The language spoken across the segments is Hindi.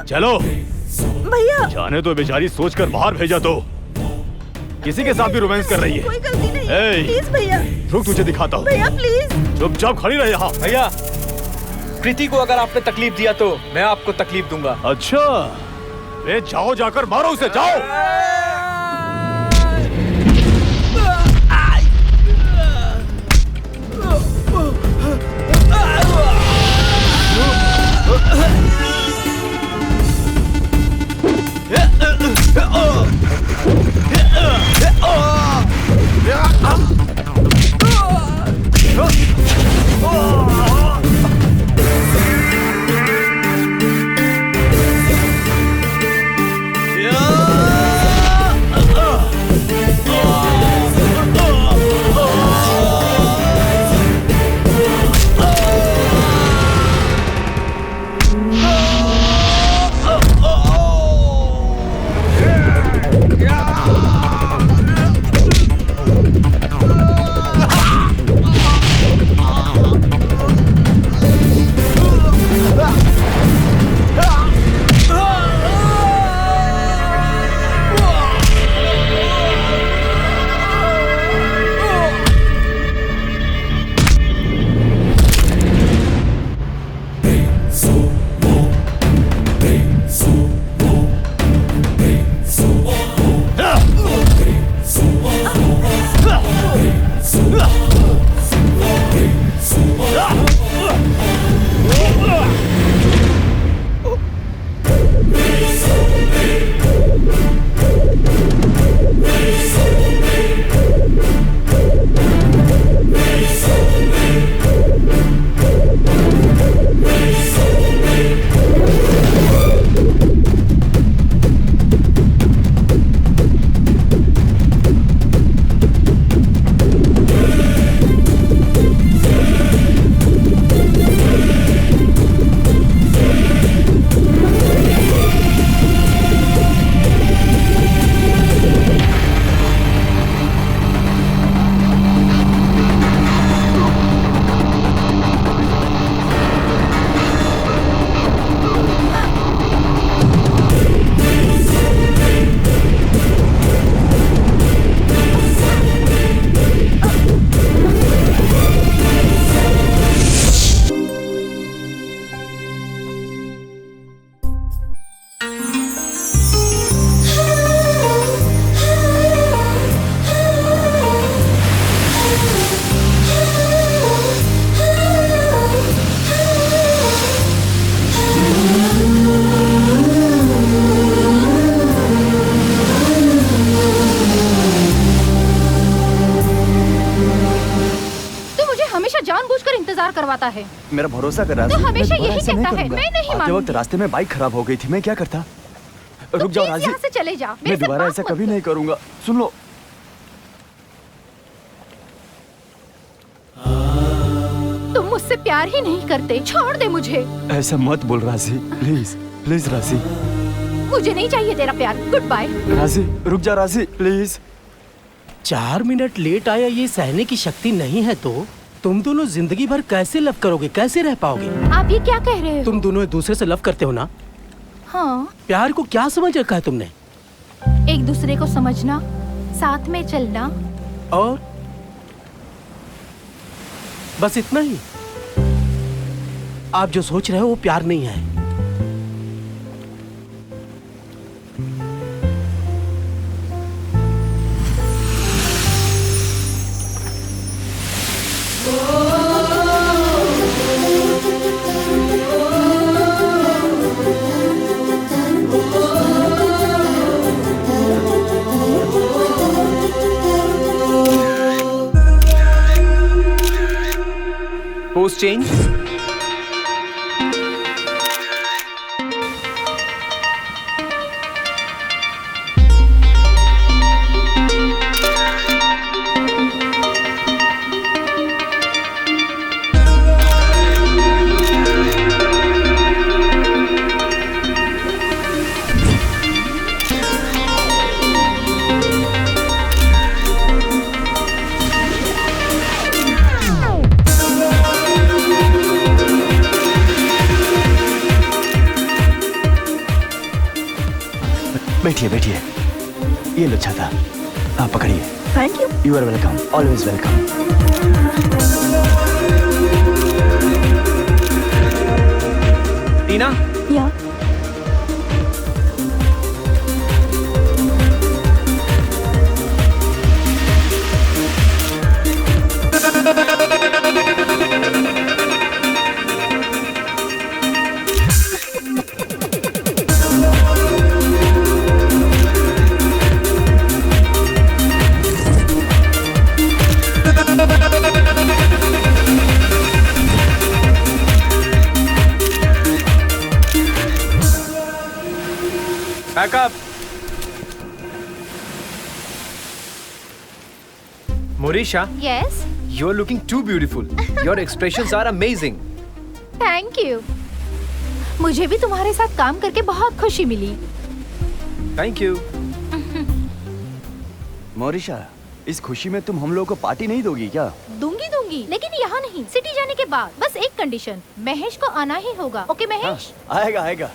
चलो भैया। जाने तो बेचारी सोचकर बाहर भेजा तो किसी के साथ भी रोमांस कर रही है। कोई गलती नहीं। ए, प्लीज भैया। रुक तुझे दिखाता हूँ। भैया प्लीज। चुपचाप खड़ी रहे यहाँ। भैया कृति को अगर आपने तकलीफ दिया तो मैं आपको तकलीफ दूंगा। अच्छा वे जाओ, जाकर मारो उसे, जाओ। करवाता है। मेरा भरोसा कर रहा तो हमेशा यही कहता है। मैं नहीं मानूंगी। वक्त रास्ते में बाइक खराब हो गई थी, मैं क्या करता। रुक जाओ राजी, यहाँ से चले जा। मैं दोबारा ऐसा कभी नहीं करूंगा। सुन लो, तुम मुझसे प्यार ही नहीं करते, छोड़ दे मुझे। ऐसा मत बोल राजी, प्लीज प्लीज राजी। मुझे नहीं चाहिए तेरा प्यार, गुड बाय। राजी रुक जा राजी प्लीज। 4 मिनट लेट आया ये सहने की शक्ति नहीं है तो तुम दोनों जिंदगी भर कैसे लव करोगे, कैसे रह पाओगे? आप ये क्या कह रहे हो? तुम दोनों एक दूसरे से लव करते हो ना? हाँ। प्यार को क्या समझ रखा है तुमने? एक दूसरे को समझना, साथ में चलना। और बस इतना ही? आप जो सोच रहे हो वो प्यार नहीं है। Post change. बैठिए बैठिए, ये लो छाता, हाँ पकड़िए। Thank you. You are welcome, always welcome. Tina, या backup. Morisha, yes, you are looking too beautiful. Your expressions are amazing. Thank you. मुझे भी तुम्हारे साथ काम करके बहुत खुशी मिली। Thank you. मोरिशा, इस खुशी में तुम हम लोगों को पार्टी नहीं दोगी क्या? दूंगी दूंगी, लेकिन यहाँ नहीं, सिटी जाने के बाद। बस एक कंडीशन, महेश को आना ही होगा। ओके महेश? हाँ, आएगा आएगा।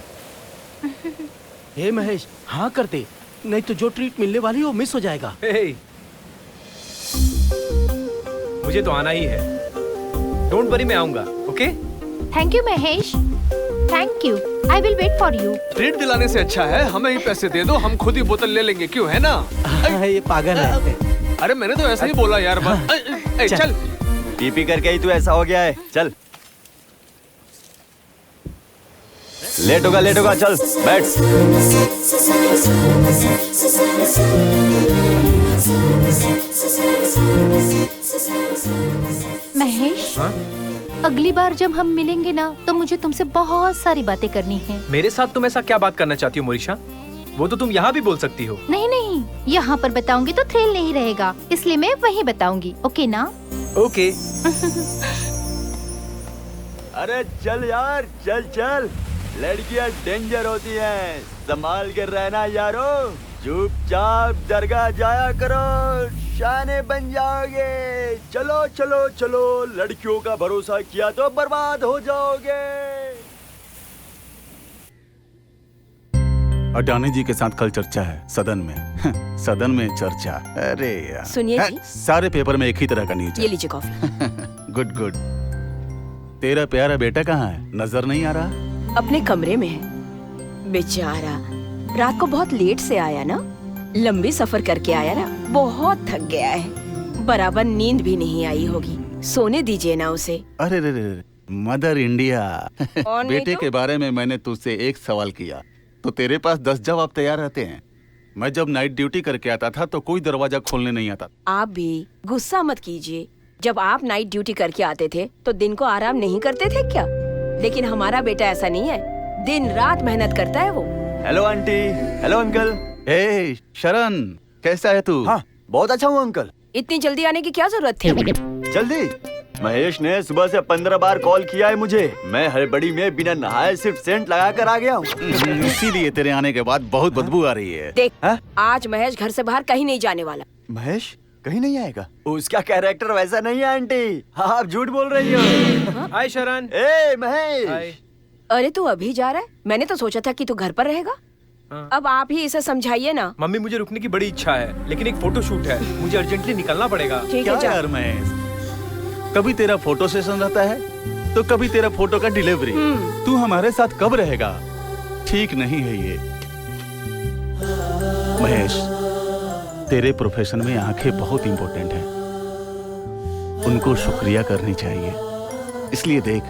हे महेश, हाँ करते, नहीं तो जो ट्रीट मिलने वाली है वो मिस हो जाएगा। Hey. मुझे तो आना ही है। Don't worry, मैं आऊंगा। Okay? Thank you Mahesh, thank you. I will wait for you. Treat दिलाने से अच्छा है हमें ही पैसे दे दो, हम खुद ही बोतल ले लेंगे, क्यों है ना? ये पागल है। अरे मैंने तो ऐसा ही बोला यार, बस चल। पी पी करके ही तू ऐसा हो गया है, चल। लेट होगा, चल बैठ। महेश, हाँ? अगली बार जब हम मिलेंगे ना, तो मुझे तुमसे बहुत सारी बातें करनी है। मेरे साथ तुम ऐसा क्या बात करना चाहती हो मोरिशा? वो तो तुम यहाँ भी बोल सकती हो। नहीं नहीं, यहाँ पर बताऊंगी तो थ्रिल नहीं रहेगा, इसलिए मैं वहीं बताऊंगी। ओके ना? ओके। अरे चल यार, चल। लड़कियां डेंजर होती हैं, संभाल कर रहना यारो। चुपचाप दरगाह जाया करो, शाने बन जाओगे। चलो, लड़कियों का भरोसा किया तो बर्बाद हो जाओगे। अडानी जी के साथ कल चर्चा है सदन में। सदन में चर्चा, अरे यार। सुनिए जी। सारे पेपर में एक ही तरह का न्यूज ये लीजिए कॉफी। गुड। तेरा प्यारा बेटा कहाँ है? नजर नहीं आ रहा। अपने कमरे में है बेचारा, रात को बहुत लेट से आया ना, लंबी सफर करके आया ना, बहुत थक गया है, बराबर नींद भी नहीं आई होगी, सोने दीजिए ना उसे। अरे मदर इंडिया। और नहीं बेटे तो? के बारे में मैंने तुझसे एक सवाल किया तो तेरे पास 10 जवाब तैयार रहते हैं। मैं जब नाइट ड्यूटी करके आता था तो कोई दरवाजा खोलने नहीं आता। आप भी गुस्सा मत कीजिए, जब आप नाइट ड्यूटी करके आते थे तो दिन को आराम नहीं करते थे क्या? लेकिन हमारा बेटा ऐसा नहीं है, दिन रात मेहनत करता है वो। Hello aunty, hello uncle. ए शरण, कैसा है तू? हाँ, बहुत अच्छा हूँ अंकल। इतनी जल्दी आने की क्या जरूरत थी? जल्दी? महेश ने सुबह से 15 बार कॉल किया है मुझे। मैं हड़बड़ी में बिना नहाए सिर्फ सेंट लगा कर आ गया हूँ। इसीलिए तेरे आने के बाद बहुत बदबू आ रही है। देख, हाँ? आज महेश घर से बाहर कहीं नहीं जाने वाला। महेश कहीं नहीं आएगा? उसका कैरेक्टर वैसा नहीं है आंटी, आप झूठ बोल रही हो। हाय शरण। ए महेश। हाय। अरे तू अभी जा रहा है? मैंने तो सोचा था कि तू घर पर रहेगा। हाँ। अब आप ही इसे समझाइए ना। मम्मी, मुझे रुकने की बड़ी इच्छा है, लेकिन एक फोटो शूट है, मुझे अर्जेंटली निकलना पड़ेगा। ठीक क्या है, जा। यार महेश, कभी तेरा फोटो सेशन रहता है तो कभी तेरा फोटो का डिलीवरी। तू हमारे साथ कब रहेगा? ठीक नहीं है ये। महेश, तेरे प्रोफेशन में आंखें बहुत इंपॉर्टेंट हैं, उनको शुक्रिया करनी चाहिए। इसलिए देख,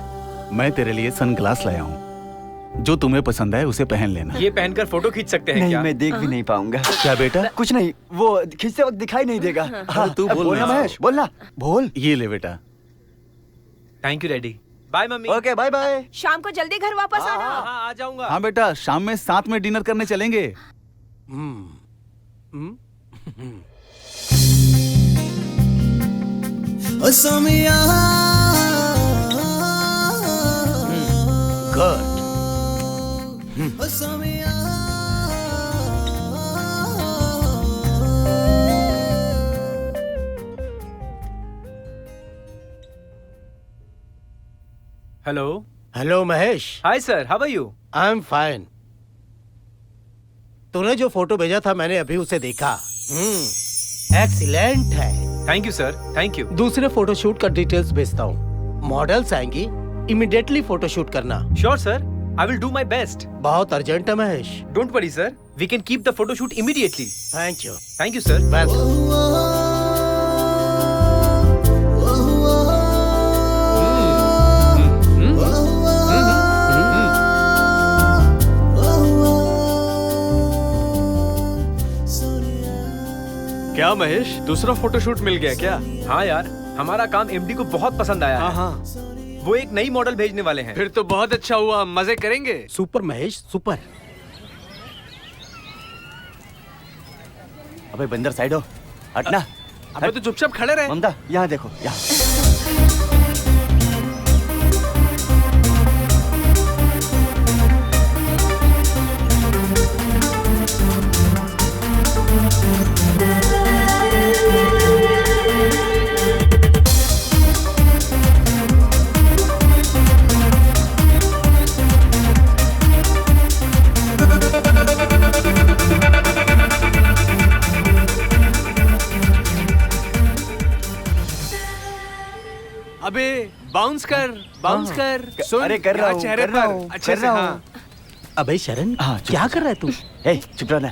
मैं तेरे लिए सनग्लास लाया हूँ, जो तुम्हें पसंद है उसे पहन लेना। ये पहनकर फोटो खींच सकते हैं नहीं, क्या? मैं देख भी नहीं पाऊंगा। क्या बेटा? कुछ नहीं, वो खींचते वक्त दिखाई नहीं देगा। हाँ, तू बोल बोलना महेश। महेश, बोलना, बोल। ये ले बेटा। Thank you daddy. Bye mummy. Okay, bye bye. शाम को जल्दी घर वापस आना। हाँ, आ जाऊंगा। हाँ बेटा, शाम में साथ में डिनर करने चलेंगे। Good. Hello. Hello Mahesh, hi sir, how are you? I am fine. तूने जो फोटो भेजा था मैंने अभी उसे देखा। एक्सीलेंट है। Thank you sir, thank you. दूसरे फोटोशूट का डिटेल्स भेजता हूँ। मॉडल्स आएंगी, इमीडिएटली फोटोशूट करना। Sure sir, I will do my best. बहुत अर्जेंट है Mahesh. Don't worry sir, we can keep the photoshoot immediately. Thank you. Thank you sir. बस क्या महेश, दूसरा फोटोशूट मिल गया क्या? हाँ यार, हमारा काम एमडी को बहुत पसंद आया हाँ है। हाँ, वो एक नई मॉडल भेजने वाले हैं। फिर तो बहुत अच्छा हुआ, मजे करेंगे। Super Mahesh, super. अबे बंदर साइड हो, हटना। अबे तो चुपचाप खड़े रहे। ममता यहाँ देखो, यहाँ। अबे बाउंस कर, बाउंस कर। सुन, अरे कर रहा यहाँ हूँ, चेहरे कर रहा पर हूँ, अच्छे कर से। रहा हाँ। हूँ। अबे शरण, हाँ, चुप, क्या कर रहा है तू? हे, चुप रहना।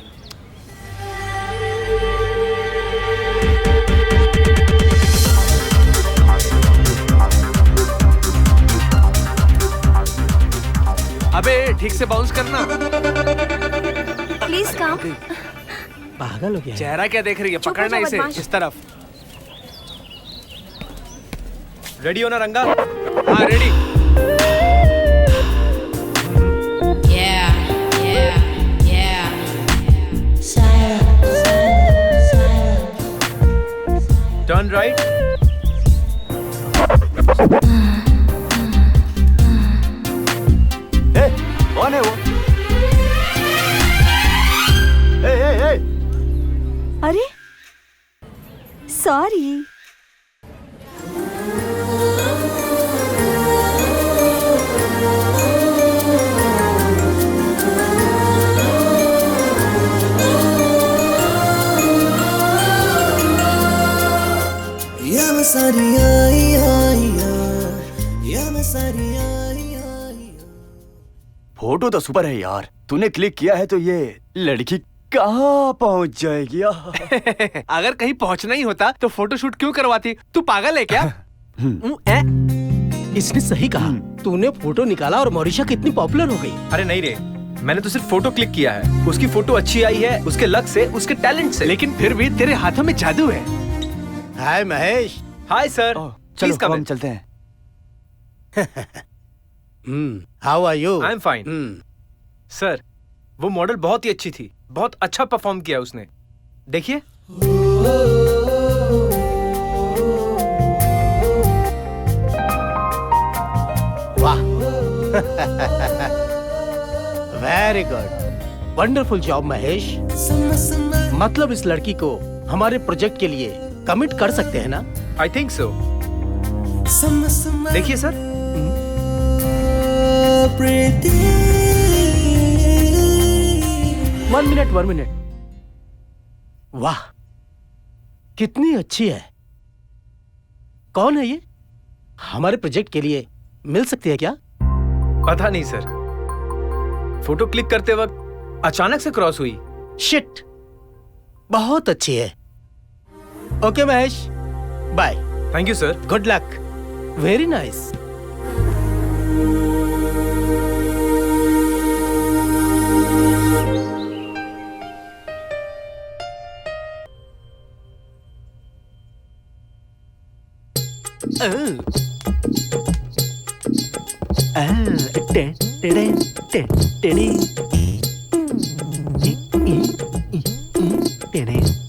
अबे ठीक से बाउंस करना। Please come. पागल हो गया है। चेहरा क्या देख रही है? चुप हो पकड़ना जाओ, इसे बदमाश। इस तरफ। रेडी हो ना रंगा? हाँ रेडी। Turn right. हे, कौन है वो? हे। अरे सॉरी। फोटो तो सुपर है यार। तूने क्लिक किया है तो ये लड़की कहाँ पहुँच जाएगी? अगर कहीं पहुंचना ही होता तो फोटोशूट क्यों करवाती? तू पागल है क्या? इसने सही कहा। तूने फोटो निकाला और मोरिशा कितनी पॉपुलर हो गई। अरे नहीं रे, मैंने तो सिर्फ फोटो क्लिक किया है। उसकी फोटो अच्छी आई है, उसके लक से, उसके टैलेंट से। लेकिन फिर भी तेरे हाथों में जादू है। हाय महेश। हाय सर, चलो कम हम चलते हैं। How are you? I am fine. Sir, वो मॉडल बहुत ही अच्छी थी, बहुत अच्छा परफॉर्म किया उसने। देखिए। वाह। Very good, wonderful job Mahesh. मतलब इस लड़की को हमारे प्रोजेक्ट के लिए कमिट कर सकते हैं ना? I think so. देखिए सर। 1 मिनट। वाह, कितनी अच्छी है। कौन है ये? हमारे प्रोजेक्ट के लिए मिल सकती है क्या? पता नहीं सर, फोटो क्लिक करते वक्त अचानक से क्रॉस हुई। शिट, बहुत अच्छी है। Okay Mahesh, bye. Thank you sir. Good luck. Very nice.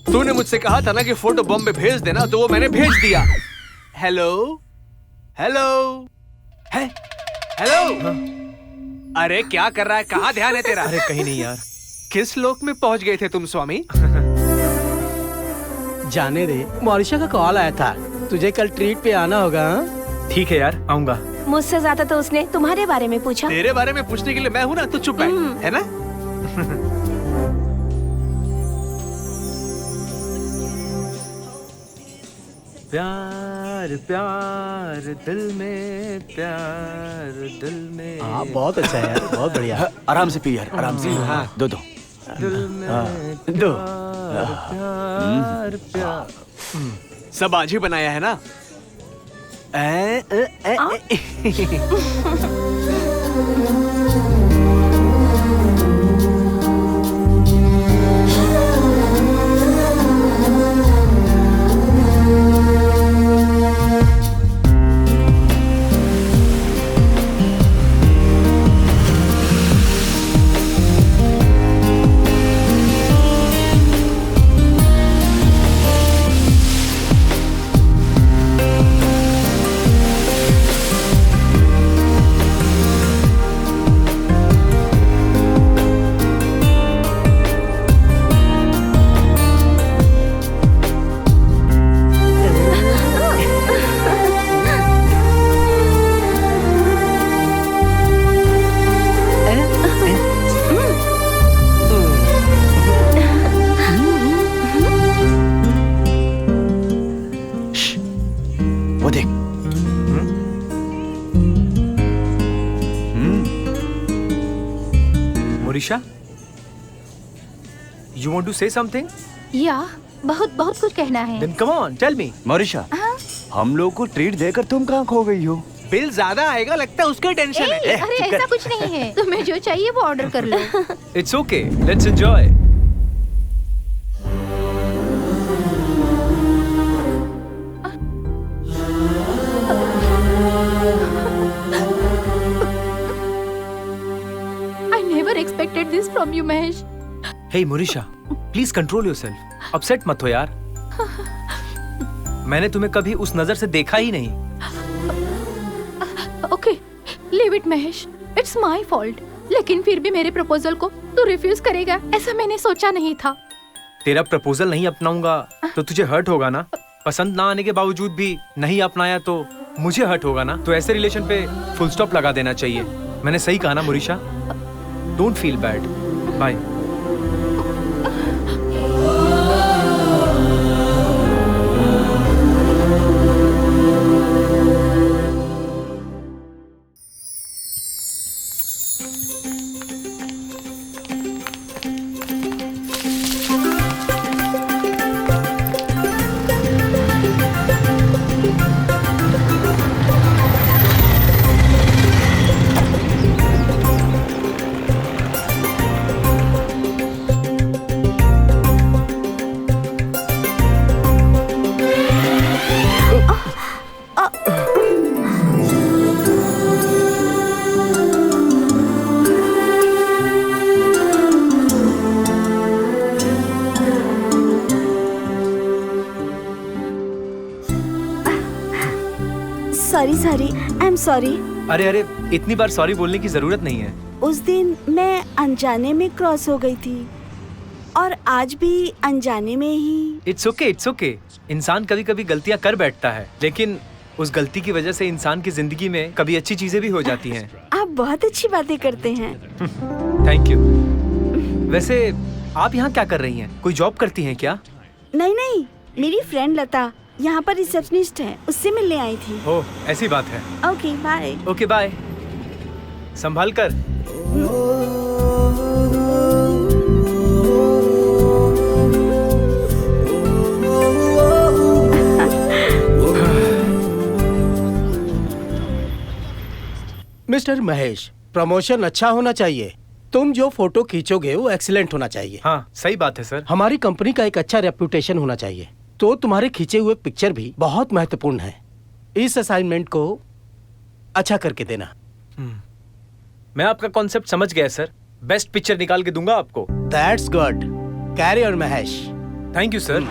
तूने मुझसे कहा था ना कि फोटो बॉम्बे भेज देना, तो वो मैंने भेज दिया। हेलो हेलो है हेलो। अरे क्या कर रहा है? कहाँ ध्यान है तेरा? अरे कहीं नहीं यार। किस लोक में पहुंच गए थे तुम स्वामी? जाने दे, मोरिशा का कॉल आया था, तुझे कल ट्रीट पे आना होगा। हाँ? ठीक है यार, आऊंगा। मुझसे ज्यादा तो उसने तुम्हारे बारे में पूछा। तेरे बारे में पूछने के लिए मैं हूं ना, तो चुप बैठ, है ना? प्यार प्यार दिल में प्यार दिल में हाँ बहुत अच्छा है यार, बहुत बढ़िया। आराम से पी यार, आराम से। हाँ। दो दिल में दो। प्यार प्यार। सब आज ही बनाया है ना? वो देख। मोरिशा, you want to say something? या बहुत बहुत कुछ कहना है। Then come on, tell me. मोरिशा, हम लोग को ट्रीट देकर तुम कहाँ खो गई हो? बिल ज्यादा आएगा लगता है, उसका टेंशन है। अरे ऐसा कुछ नहीं है, तुम्हें जो चाहिए वो ऑर्डर कर लो। It's okay. Let's enjoy. I never expected this from you, Mahesh. Hey मोरिशा, please control yourself. Upset मत हो यार। मैंने तुम्हें कभी उस नजर से देखा ही नहीं। Okay, leave it Mahesh. It's my fault। लेकिन फिर भी मेरे प्रपोजल को तू रिफ्यूज करेगा, ऐसा मैंने सोचा नहीं था। तेरा प्रपोजल नहीं अपनाऊंगा तो तुझे हर्ट होगा ना। पसंद ना आने के बावजूद भी नहीं अपनाया तो मुझे हर्ट होगा ना। तो ऐसे रिलेशन पे फुल स्टॉप लगा देना चाहिए। मैंने सही कहा ना Morisha? Don't feel bad. Bye. Sorry I am sorry. अरे अरे, इतनी बार सॉरी बोलने की जरूरत नहीं है। उस दिन मैं अनजाने में क्रॉस हो गई थी और आज भी अनजाने में ही। It's okay, it's okay. इंसान कभी कभी गलतियां कर बैठता है, लेकिन उस गलती की वजह से इंसान की जिंदगी में कभी अच्छी चीजें भी हो जाती हैं। आप बहुत अच्छी बातें करते हैं। Thank you. वैसे आप यहाँ क्या कर रही हैं? कोई जॉब करती हैं क्या? नहीं, मेरी फ्रेंड लता यहाँ पर रिसेप्शनिस्ट है, उससे मिलने आई थी। ओह, ऐसी बात है। Okay bye. Okay bye. संभाल कर। मिस्टर महेश, प्रमोशन अच्छा होना चाहिए। तुम जो फोटो खींचोगे वो एक्सीलेंट होना चाहिए। हाँ, सही बात है सर। हमारी कंपनी का एक अच्छा रेपुटेशन होना चाहिए, तो तुम्हारे खींचे हुए पिक्चर भी बहुत महत्वपूर्ण है। इस असाइनमेंट को अच्छा करके देना। मैं आपका कॉन्सेप्ट समझ गया सर। बेस्ट पिक्चर निकाल के दूंगा आपको। That's good. Carry on Mahesh. Thank you sir.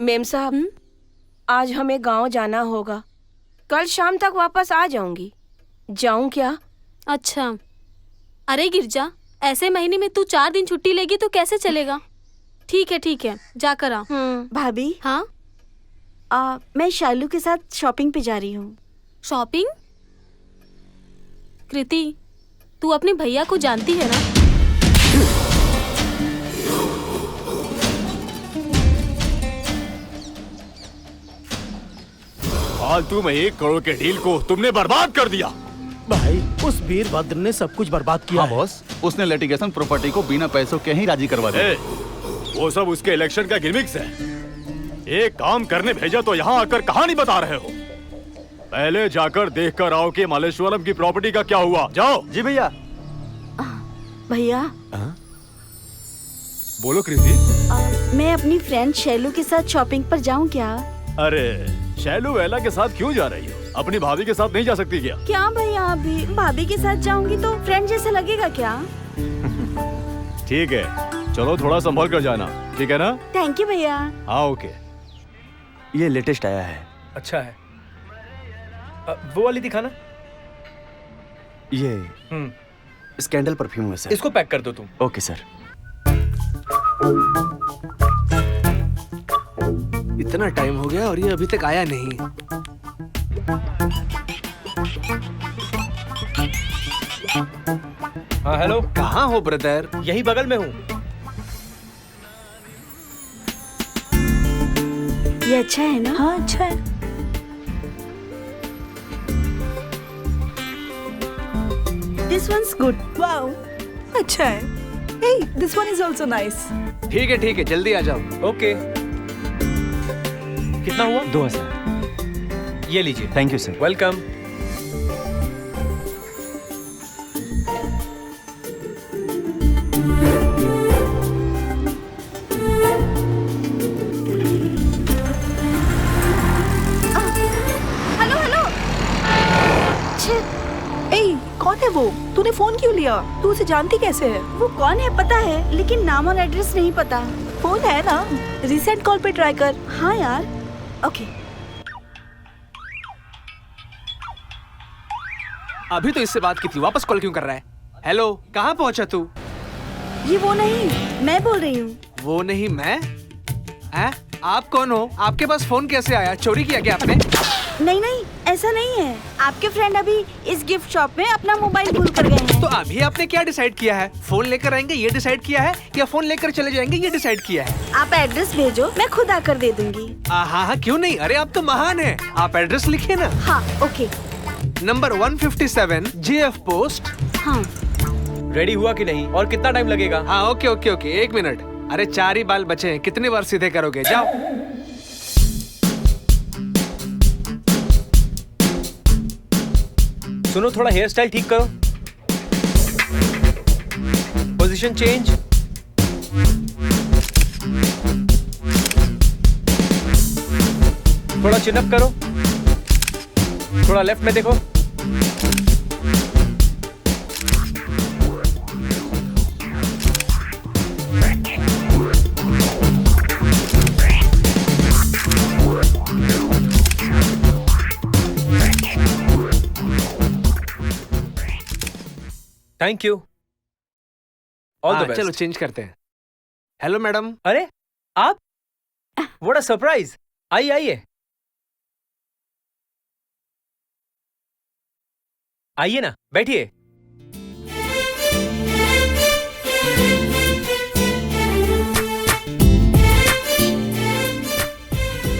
Ma'am साहब, आज हमें गांव जाना होगा। कल शाम तक वापस आ जाऊंगी। जाऊं क्या? अच्छा। अरे गिरजा, ऐसे महीने में तू 4 दिन छुट्टी लेगी तो कैसे चलेगा? ठीक है, जाकर आ। भाभी, हाँ? मैं शालू के साथ शॉपिंग पे जा रही हूँ। शॉपिंग? कृति, तू अपने भैया को जानती है ना? फालतू में 1 करोड़ के डील को तुमने बर्बाद कर दिया। भाई, उस वीरभद्र ने सब कुछ बर्बाद किया हाँ है। बॉस, उसने लिटिगेशन प्रॉपर्टी को बिना पैसों के ही राजी करवा दिया। वो सब उसके इलेक्शन का गिमिक्स है। एक काम करने भेजा तो यहाँ आकर कहानी बता रहे हो। पहले जाकर देख कर आओ कि मालेश्वरम की प्रॉपर्टी का क्या हुआ। जाओ। जी भैया। भैया, बोलो कृति। मैं अपनी फ्रेंड शैलू के साथ शॉपिंग पर जाऊं क्या? अरे शैलू वेला के साथ क्यों जा रही हो? अपनी भाभी के साथ नहीं जा सकती क्या? क्या भैया, अभी भाभी के साथ जाऊंगी तो फ्रेंड जैसा लगेगा क्या? ठीक है, चलो थोड़ा संभल कर जाना, ठीक है ना? थैंक यू भैया। हाँ ओके। ये लेटेस्ट आया है। अच्छा है। वो वाली दिखाना। ये स्कैंडल परफ्यूम है सर। इसको पैक कर दो तुम। Okay sir. इतना टाइम हो गया और ये अभी तक आया नहीं। हाँ हेलो, कहाँ हो ब्रदर? यही बगल में हूँ। ये अच्छा है ना? हाँ, अच्छा है। This one's good. Wow, अच्छा है। Hey, this one is also nice. ठीक है, जल्दी आ जाओ। ओके। कितना हुआ? 2000। ये लीजिए। Thank you sir. Welcome. Hello hello. Hey, कौन है वो? तूने फोन क्यों लिया? तू उसे जानती कैसे है? वो कौन है पता है, लेकिन नाम और एड्रेस नहीं पता। फोन है ना, रिसेंट कॉल पे ट्राई कर। हाँ यार। ओके। अभी तो इससे बात की थी, वापस कॉल क्यों कर रहा है? हेलो, कहाँ पहुँचा तू? ये वो नहीं, मैं बोल रही हूँ। वो नहीं मैं? हैं? आप कौन हो? आपके पास फोन कैसे आया? चोरी किया क्या आपने? नहीं नहीं, ऐसा नहीं है। आपके फ्रेंड अभी इस गिफ्ट शॉप में अपना मोबाइल भूल कर गए हैं। तो अभी आपने क्या डिसाइड किया है? फोन लेकर आएंगे ये डिसाइड किया है या फोन लेकर चले जाएंगे ये डिसाइड किया है? आप एड्रेस भेजो, मैं खुद आकर दे दूंगी। हाँ, क्यों नहीं? अरे आप तो महान हैं। आप एड्रेस लिखिए ना। हाँ ओके। Number 157 JF post. हाँ। रेडी हुआ कि नहीं और कितना टाइम लगेगा? हाँ ओके, 1 मिनट। अरे 4 ही बाल बचे हैं, कितनी बार सीधे करोगे? जाओ। सुनो, थोड़ा हेयर स्टाइल ठीक करो। Position change. थोड़ा चिन अप करो। थोड़ा लेफ्ट में देखो। Thank you. All the best. चलो चेंज करते हैं। Hello madam. अरे आप, व्हाट अ सरप्राइज। आइए आइए ना, बैठिए।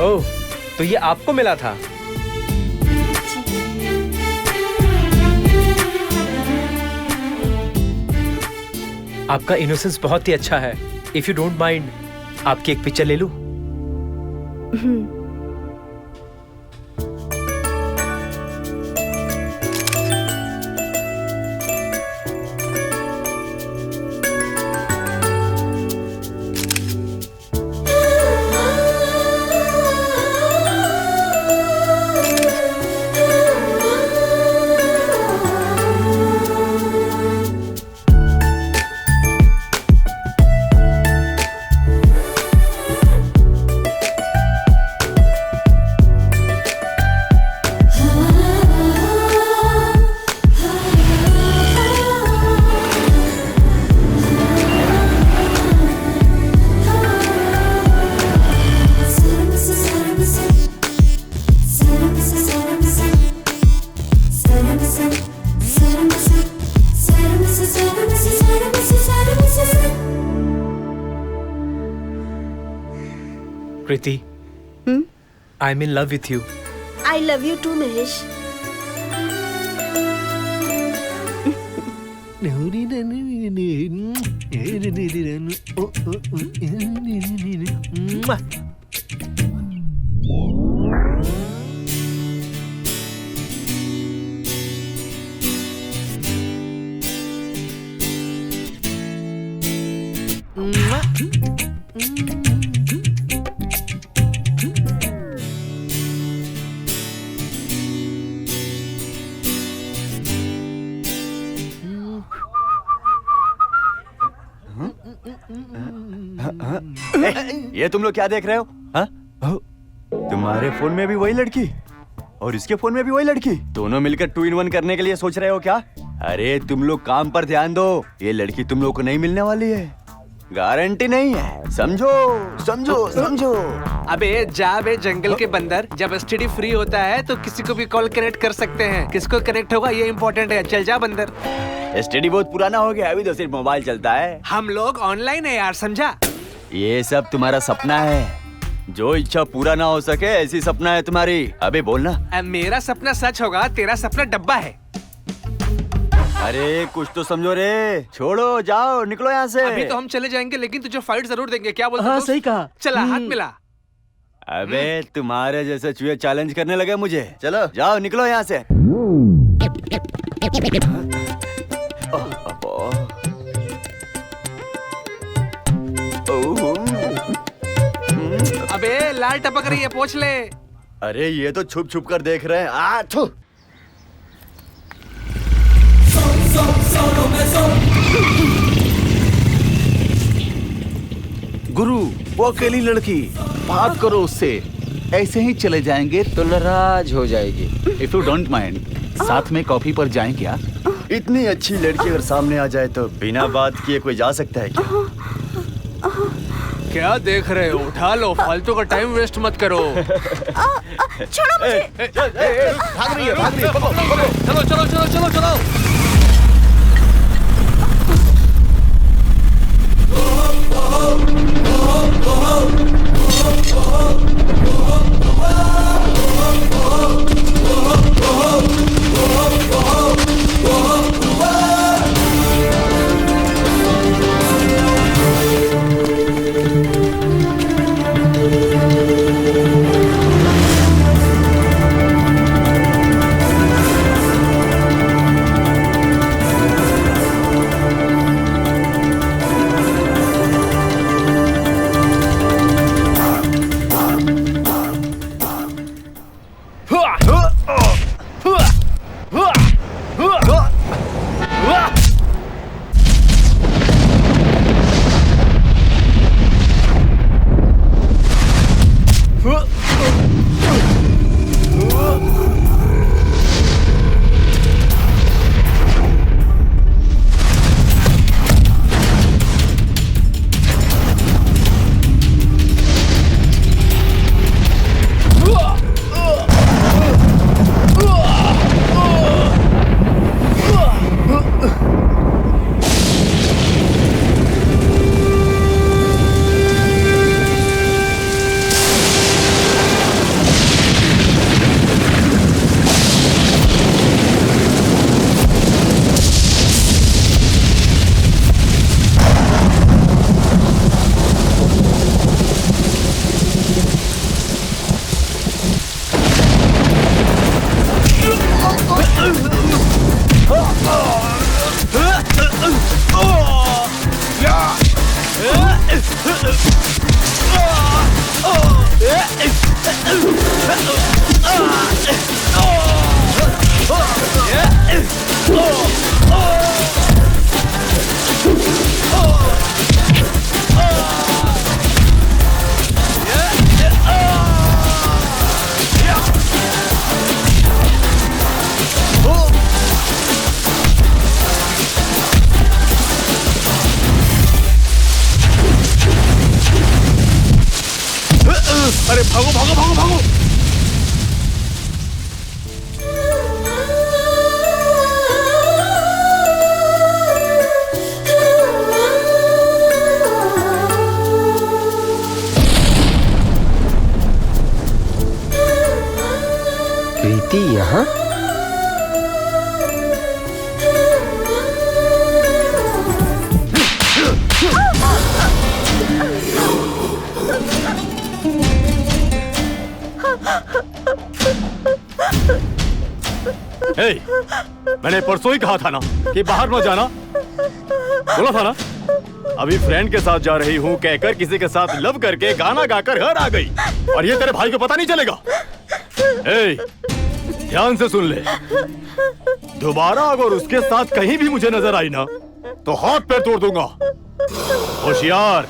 ओह, तो ये आपको मिला था? आपका इनोसेंस बहुत ही अच्छा है। इफ यू डोंट माइंड, आपकी एक पिक्चर ले लूं? Preeti, I am in love with you. I love you too Mahesh. ये तुम लोग क्या देख रहे हो? हाँ? तुम्हारे फोन में भी वही लड़की और इसके फोन में भी वही लड़की, दोनों मिलकर 2 in 1 करने के लिए सोच रहे हो क्या? अरे तुम लोग काम पर ध्यान दो, ये लड़की तुम लोग को नहीं मिलने वाली है, गारंटी नहीं है, समझो समझो समझो। अबे जा बे जंगल के बंदर, जब एसटीडी फ्री होता है तो किसी को भी कॉल कनेक्ट कर सकते हैं, किसको कनेक्ट होगा ये इम्पोर्टेंट है। चल जा बंदर। एसटीडी बहुत पुराना हो गया, अभी तो सिर्फ मोबाइल चलता है। हम लोग ऑनलाइन है यार, समझा? ये सब तुम्हारा सपना है, जो इच्छा पूरा ना हो सके ऐसी सपना है तुम्हारी। अबे बोलना। मेरा सपना सच होगा, तेरा सपना डब्बा है। अरे कुछ तो समझो रे, छोड़ो जाओ निकलो यहाँ से। अभी तो हम चले जाएंगे लेकिन तुझे फाइट जरूर देंगे, क्या बोलते? हाँ सही कहा। चला हाथ मिला। अबे तुम्हारे जैसे चूहे चैलेंज करने लगे मुझे, चलो जाओ निकलो यहाँ से। अबे लाल टपक रही है, पोंछ ले। अरे ये तो छुप छुप कर देख रहे हैं। आ थू। गुरु, वो अकेली लड़की, बात करो उससे, ऐसे ही चले जाएंगे तो नाराज हो जाएगी। इफ यू डोंट माइंड, साथ में कॉफी पर जाएं क्या? इतनी अच्छी लड़की अगर सामने आ जाए तो बिना बात किए कोई जा सकता है क्या? क्या देख रहे हो? उठा लो, फालतू का टाइम वेस्ट मत करो। छोड़ो मुझे। भाग रही है, भाग रही है। चलो चलो चलो चलो चलो। अरे भागो भागो भागो भागो। मैंने परसों ही कहा था ना कि बाहर मत जाना, बोला था ना। अभी फ्रेंड के साथ जा रही हूँ कहकर किसी के साथ लव करके गाना गाकर घर आ गई, और ये तेरे भाई को पता नहीं चलेगा। ध्यान से सुन ले, दोबारा अगर उसके साथ कहीं भी मुझे नजर आई ना तो हाथ पैर तोड़ दूंगा। होशियार।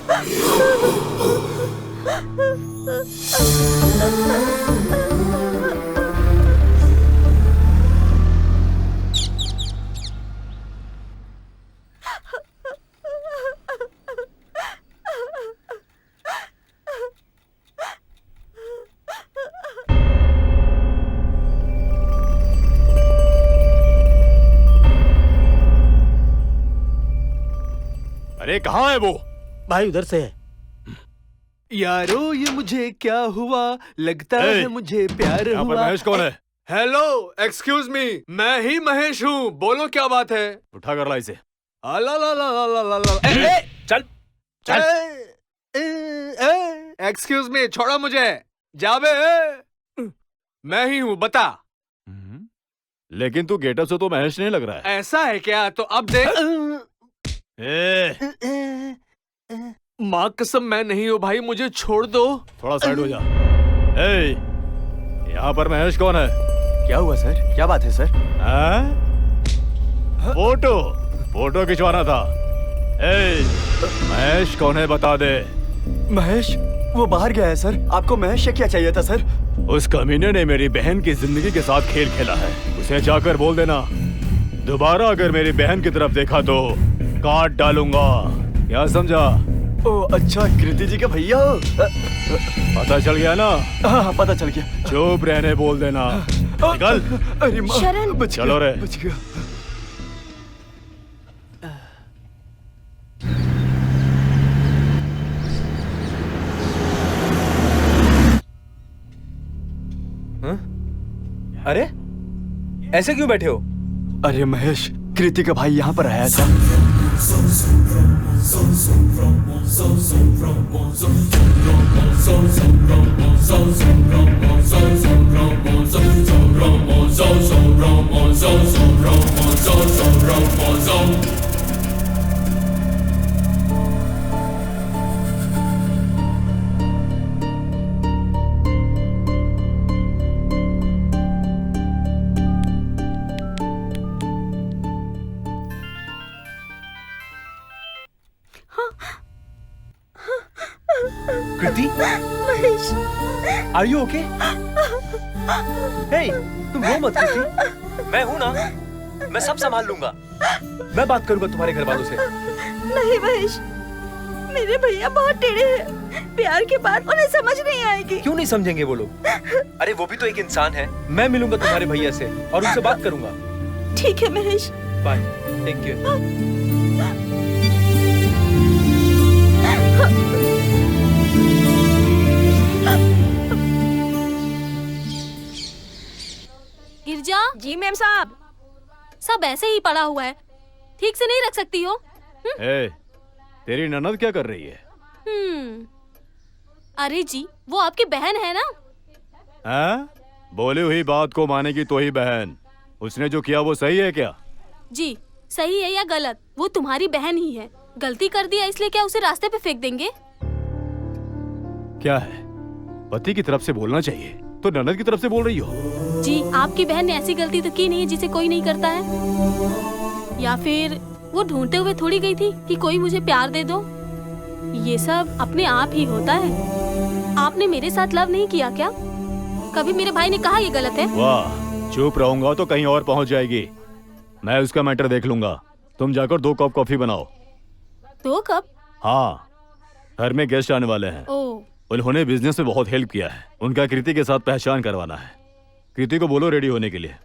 अरे कहाँ है वो? भाई उधर से है। यारो ये मुझे क्या हुआ, लगता ए, है मुझे प्यार यहाँ पर हुआ। महेश कौन है? हेलो, एक्सक्यूज मी, मैं ही महेश हूँ, बोलो क्या बात है। उठा कर ला इसे। चल चल। एक्सक्यूज मी, छोड़ो मुझे। जाबे मैं ही हूँ, बता। लेकिन तू गेटअप से तो महेश नहीं लग रहा है। ऐसा है क्या? तो अब देख। माँ कसम मैं नहीं हूँ भाई, मुझे छोड़ दो। थोड़ा साइड हो जा। यहाँ पर महेश कौन है? क्या हुआ सर? क्या बात है सर? फोटो खिंचवाना था। महेश कौन है बता दे। महेश वो बाहर गया है सर। आपको महेश से क्या चाहिए था सर? उस कमीने ने मेरी बहन की जिंदगी के साथ खेल खेला है, उसे जाकर बोल देना दोबारा अगर मेरी बहन की तरफ देखा तो काट डालूंगा। क्या समझा? ओ अच्छा, कृति जी के भैया। पता चल गया ना? हाँ पता चल गया। चुप रहने बोल देना। निकल। अरे माँ, शरण। बच गया, चलो रे। बच गया। अरे ऐसे क्यों बैठे हो? अरे महेश, कृति का भाई यहाँ पर आया था। कृति, आर यू ओके? हे, तुम रो मत कृति, मैं हूं ना, मैं सब संभाल लूंगा। मैं बात करूंगा तुम्हारे घर वालों से। नहीं महेश, मेरे भैया बहुत टेढ़े हैं। प्यार के बाद उन्हें समझ नहीं आएगी। क्यों नहीं समझेंगे वो लोग? अरे वो भी तो एक इंसान है। मैं मिलूंगा तुम्हारे भैया से और उनसे बात करूंगा। ठीक है Mahesh. Bye, take care. Girija ji ma'am साहब। सब ऐसे ही पड़ा हुआ है, ठीक से नहीं रख सकती हो? तेरी ननद क्या कर रही है? अरे जी, वो आपकी बहन है ना? हाँ? बोली हुई बात को माने की तो ही बहन। उसने जो किया वो सही है क्या? जी, सही है या गलत, वो तुम्हारी बहन ही है। गलती कर दिया इसलिए क्या उसे रास्ते पे फेंक देंगे? क्या है, पति की तरफ से बोलना चाहिए तो ननद की तरफ से बोल रही हो? जी, आपकी बहन ने ऐसी गलती तो की नहीं है जिसे कोई नहीं करता है। या फिर वो ढूंढते हुए थोड़ी गई थी कि कोई मुझे प्यार दे दो। ये सब अपने आप ही होता है। आपने मेरे साथ लव नहीं किया क्या? कभी मेरे भाई ने कहा ये गलत है? वाह, चुप रहूंगा तो कहीं और पहुंच जाएगी। मैं उसका मैटर देख लूंगा। तुम जाकर 2 कप कॉफी बनाओ। 2 कप? हाँ, घर में गेस्ट आने वाले हैं। ओह, उन्होंने बिजनेस में बहुत हेल्प किया है। उनका कृति के साथ पहचान करवाना है। कृति को बोलो रेडी होने के लिए।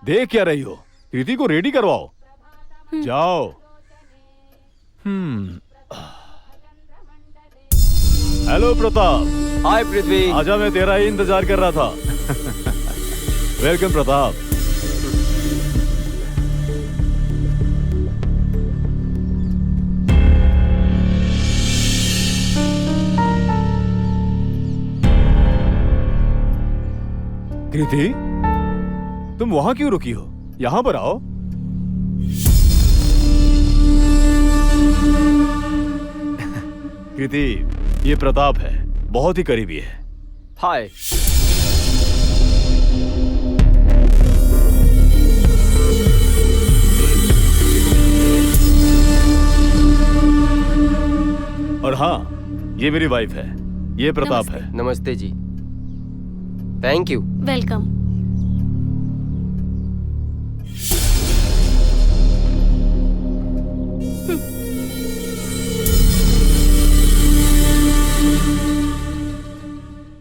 देख क्या रही हो, कृति को रेडी करवाओ। जाओ। हेलो प्रताप। हाय पृथ्वी। आजा, मैं तेरा ही इंतजार कर रहा था। वेलकम प्रताप। कृति, तुम वहां क्यों रुकी हो? यहाँ पर आओ। कृति, ये प्रताप है, बहुत ही करीबी है। हाय। और हाँ, ये मेरी वाइफ है, ये प्रताप है। नमस्ते जी। Thank you. वेलकम।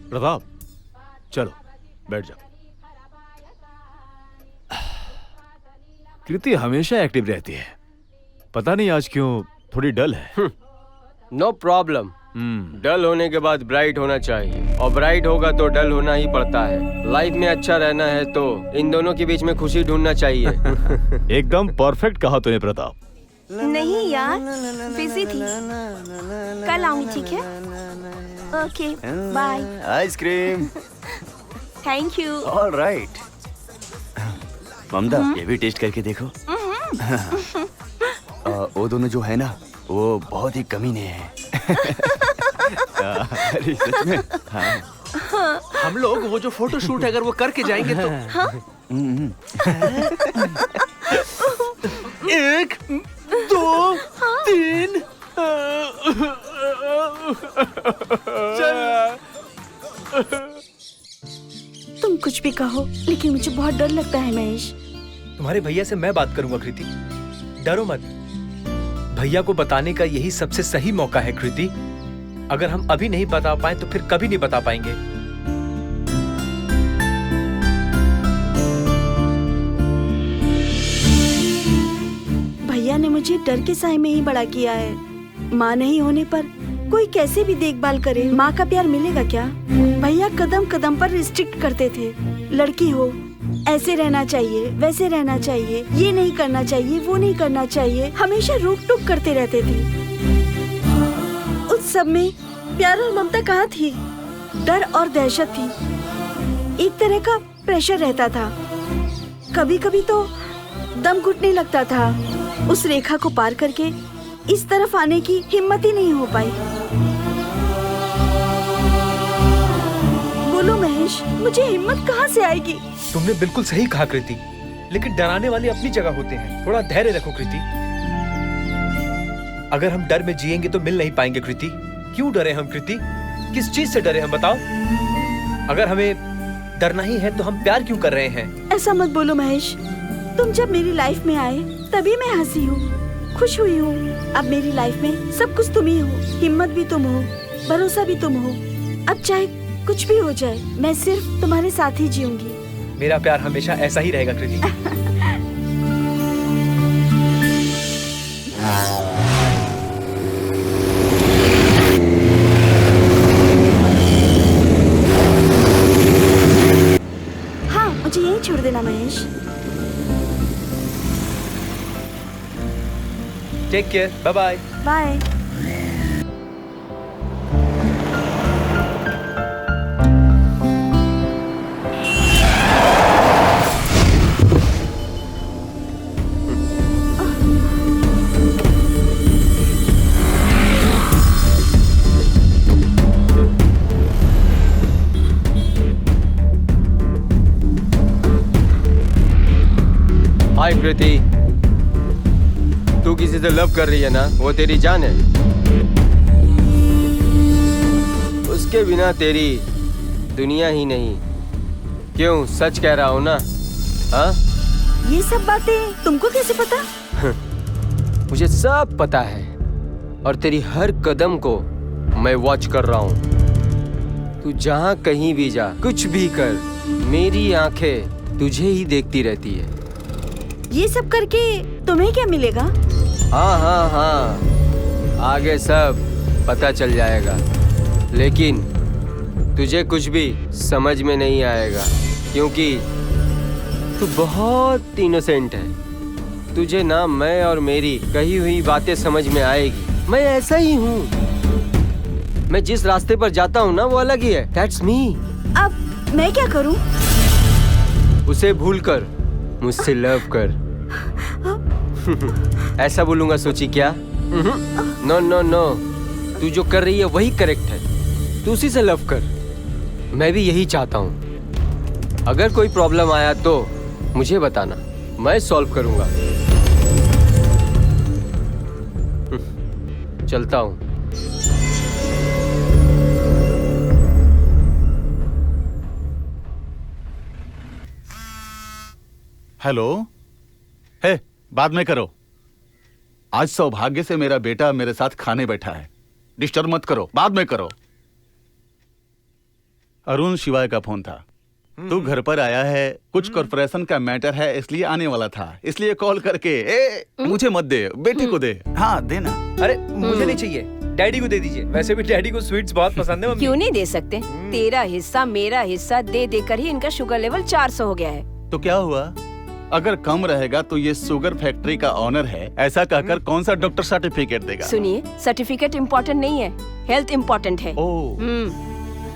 प्रताप, चलो बैठ जाओ। कृति हमेशा एक्टिव रहती है, पता नहीं आज क्यों थोड़ी डल है। No problem. डल होने के बाद ब्राइट होना चाहिए, और ब्राइट होगा तो डल होना ही पड़ता है। लाइफ में अच्छा रहना है तो इन दोनों के बीच में खुशी ढूंढना चाहिए। एकदम परफेक्ट कहा तूने प्रताप। नहीं यार, बिजी थी, कल आऊंगी, ठीक है? Okay, bye. Ice cream. Thank you. Alright. Mamta, ये भी टेस्ट करके देखो। वो दोनों जो है ना, वो बहुत ही कमीने हैं। अरे सच में। हाँ। हम लोग वो जो फोटो शूट अगर वो करके जाएंगे तो। हाँ? 1 2 3 तुम कुछ भी कहो, लेकिन मुझे बहुत डर लगता है महेश। तुम्हारे भैया से मैं बात करूंगा कृति, डरो मत। भैया को बताने का यही सबसे सही मौका है कृति। अगर हम अभी नहीं बता पाए तो फिर कभी नहीं बता पाएंगे। भैया ने मुझे डर के साए में ही बड़ा किया है। माँ नहीं होने पर कोई कैसे भी देखभाल करे, माँ का प्यार मिलेगा क्या? भैया कदम कदम पर रिस्ट्रिक्ट करते थे। लड़की हो, ऐसे रहना चाहिए, वैसे रहना चाहिए, ये नहीं करना चाहिए, वो नहीं करना चाहिए, हमेशा रोक टोक करते रहते थे। उस सब में प्यार और ममता कहाँ थी? डर और दहशत थी। एक तरह का प्रेशर रहता था। कभी कभी तो दम घुटने लगता था। उस रेखा को पार करके इस तरफ आने की हिम्मत ही नहीं हो पाई। बोलो महेश, मुझे हिम्मत कहाँ से आएगी? तुमने बिल्कुल सही कहा कृति, लेकिन डराने वाले अपनी जगह होते हैं। थोड़ा धैर्य रखो कृति। अगर हम डर में जिएंगे तो मिल नहीं पाएंगे कृति। क्यों डरे हम कृति? किस चीज से डरे हम, बताओ? अगर हमें डरना ही है तो हम प्यार क्यों कर रहे हैं? ऐसा मत बोलो महेश। तुम जब मेरी लाइफ में आए तभी मैं हंसी हूँ, खुश हुई हूँ। अब मेरी लाइफ में सब कुछ तुम ही हो। हिम्मत भी तुम हो, भरोसा भी तुम हो। अब चाहे कुछ भी हो जाए, मैं सिर्फ तुम्हारे साथ ही जीऊंगी। मेरा प्यार हमेशा ऐसा ही रहेगा कृति। हाँ, मुझे यही छोड़ देना Mahesh. Take care, bye bye. Bye. Hi Kriti, तू किसी से लव कर रही है ना? वो तेरी जान है। उसके बिना तेरी दुनिया ही नहीं। क्यों, सच कह रहा हूँ ना? हाँ? ये सब बातें तुमको कैसे पता? मुझे सब पता है, और तेरी हर कदम को मैं वॉच कर रहा हूँ। तू जहाँ कहीं भी जा, कुछ भी कर, मेरी आंखें तुझे ही देखती रहती है। ये सब करके तुम्हें क्या मिलेगा? हाँ हाँ हाँ, आगे सब पता चल जाएगा, लेकिन तुझे कुछ भी समझ में नहीं आएगा, क्योंकि तू बहुत इनोसेंट है। तुझे ना मैं और मेरी कही हुई बातें समझ में आएगी। मैं ऐसा ही हूँ। मैं जिस रास्ते पर जाता हूँ ना, वो अलग ही है। That's me। अब मैं क्या करूँ? उसे भूलकर मुझसे लव कर। ऐसा बोलूंगा सोची क्या? नो नो नो, तू जो कर रही है वही करेक्ट है। तू उसी से लव कर। मैं भी यही चाहता हूँ। अगर कोई प्रॉब्लम आया तो मुझे बताना, मैं सॉल्व करूंगा। चलता हूँ। हेलो। हे, बाद में करो। आज सौभाग्य से मेरा बेटा मेरे साथ खाने बैठा है। डिस्टर्ब मत करो, बाद में करो। अरुण शिवाय का फोन था। तू घर पर आया है, कुछ कॉर्पोरेशन का मैटर है, इसलिए आने वाला था। इसलिए कॉल करके मुझे मत दे, बेटे को दे। हाँ देना। अरे मुझे नहीं चाहिए, डैडी को दे दीजिए। वैसे भी डैडी को स्वीट्स बहुत पसंद है मम्मी। क्यों नहीं दे सकते? तेरा हिस्सा मेरा हिस्सा दे देकर ही इनका शुगर लेवल 400 हो गया है। तो क्या हुआ? अगर कम रहेगा तो ये शुगर फैक्ट्री का ऑनर है, ऐसा कहकर कौन सा डॉक्टर सर्टिफिकेट देगा? सुनिए, सर्टिफिकेट इम्पोर्टेंट नहीं है, हेल्थ इम्पोर्टेंट है।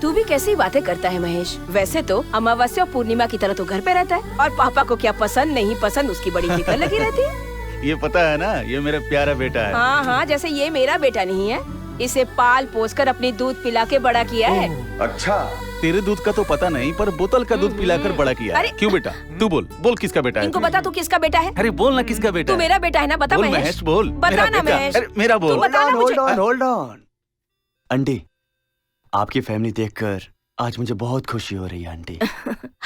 तू भी कैसी बातें करता है महेश? वैसे तो अमावस्या और पूर्णिमा की तरह तो घर पे रहता है, और पापा को क्या पसंद नहीं पसंद उसकी बड़ी फिक्र लगी रहती है। ये पता है ना, ये मेरा प्यारा बेटा है। हाँ हाँ, जैसे ये मेरा बेटा नहीं है। इसे पाल पोस कर अपनी दूध पिला के बड़ा किया है। अच्छा, तेरे दूध का तो पता नहीं, पर बोतल का दूध पिलाकर बड़ा किया है। क्यों बेटा? तू बोल, बोल किसका बेटा है? इनको बता तू किसका बेटा है। अरे बोल ना किसका बेटा तू मेरा बेटा है ना, बता बोल महेश। महेश, बोल। बता ना महेश। अरे मेरा बोल। Hold on. आंटी, आपकी फैमिली देखकर आज मुझे बहुत खुशी हो रही है आंटी।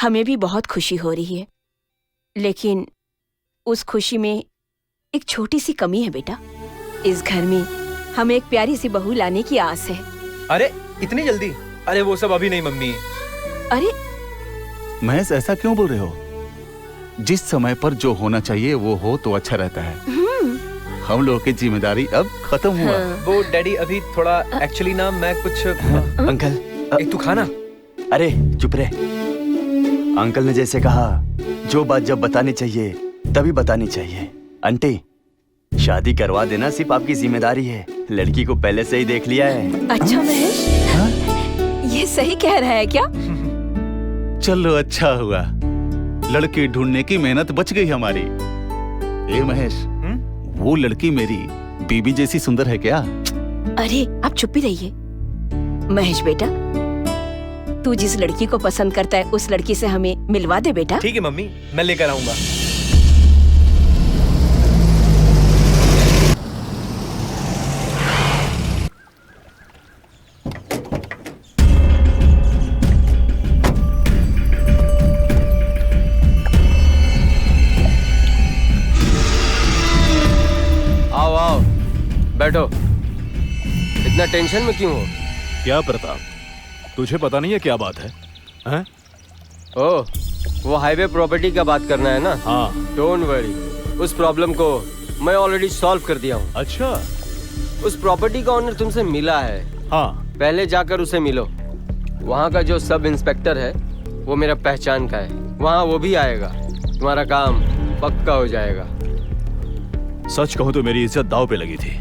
हमें भी बहुत खुशी हो रही है, लेकिन उस खुशी में एक छोटी सी कमी है बेटा। इस घर में हमें एक प्यारी सी बहू लाने की आस है। अरे इतनी जल्दी? अरे वो सब अभी नहीं मम्मी। अरे महेश, ऐसा क्यों बोल रहे हो? जिस समय पर जो होना चाहिए वो हो तो अच्छा रहता है। हम लोगों की जिम्मेदारी अब खत्म हुआ। वो डैडी अभी थोड़ा एक्चुअली ना मैं कुछ अंकल एक तू खाना। अरे चुप रहे। अंकल ने जैसे कहा, जो बात जब बतानी चाहिए तभी बतानी चाहिए। आंटी, शादी करवा देना सिर्फ आपकी जिम्मेदारी है। लड़की को पहले से ही देख लिया है। अच्छा महेश, ये सही कह रहा है क्या? चलो अच्छा हुआ, लड़की ढूंढने की मेहनत बच गई हमारी। ए महेश, वो लड़की मेरी बीबी जैसी सुंदर है क्या? अरे आप चुप ही रहिए। महेश बेटा, तू जिस लड़की को पसंद करता है उस लड़की से हमें मिलवा दे बेटा। ठीक है मम्मी, मैं लेकर आऊंगा। बैठो। इतना टेंशन में क्यों हो? क्या प्रताप, तुझे पता नहीं है क्या बात है? हैं? ओह, वो हाईवे प्रॉपर्टी का बात करना है ना? हाँ। डोंट वरी, उस प्रॉब्लम को मैं ऑलरेडी सॉल्व कर दिया हूँ। अच्छा? उस प्रॉपर्टी का ओनर तुमसे मिला है। हाँ। पहले जाकर उसे मिलो। वहाँ का जो सब इंस्पेक्टर है वो मेरा पहचान का है, वहाँ वो भी आएगा। तुम्हारा काम पक्का हो जाएगा। सच कहूँ तो मेरी इज्जत दाव पे लगी थी,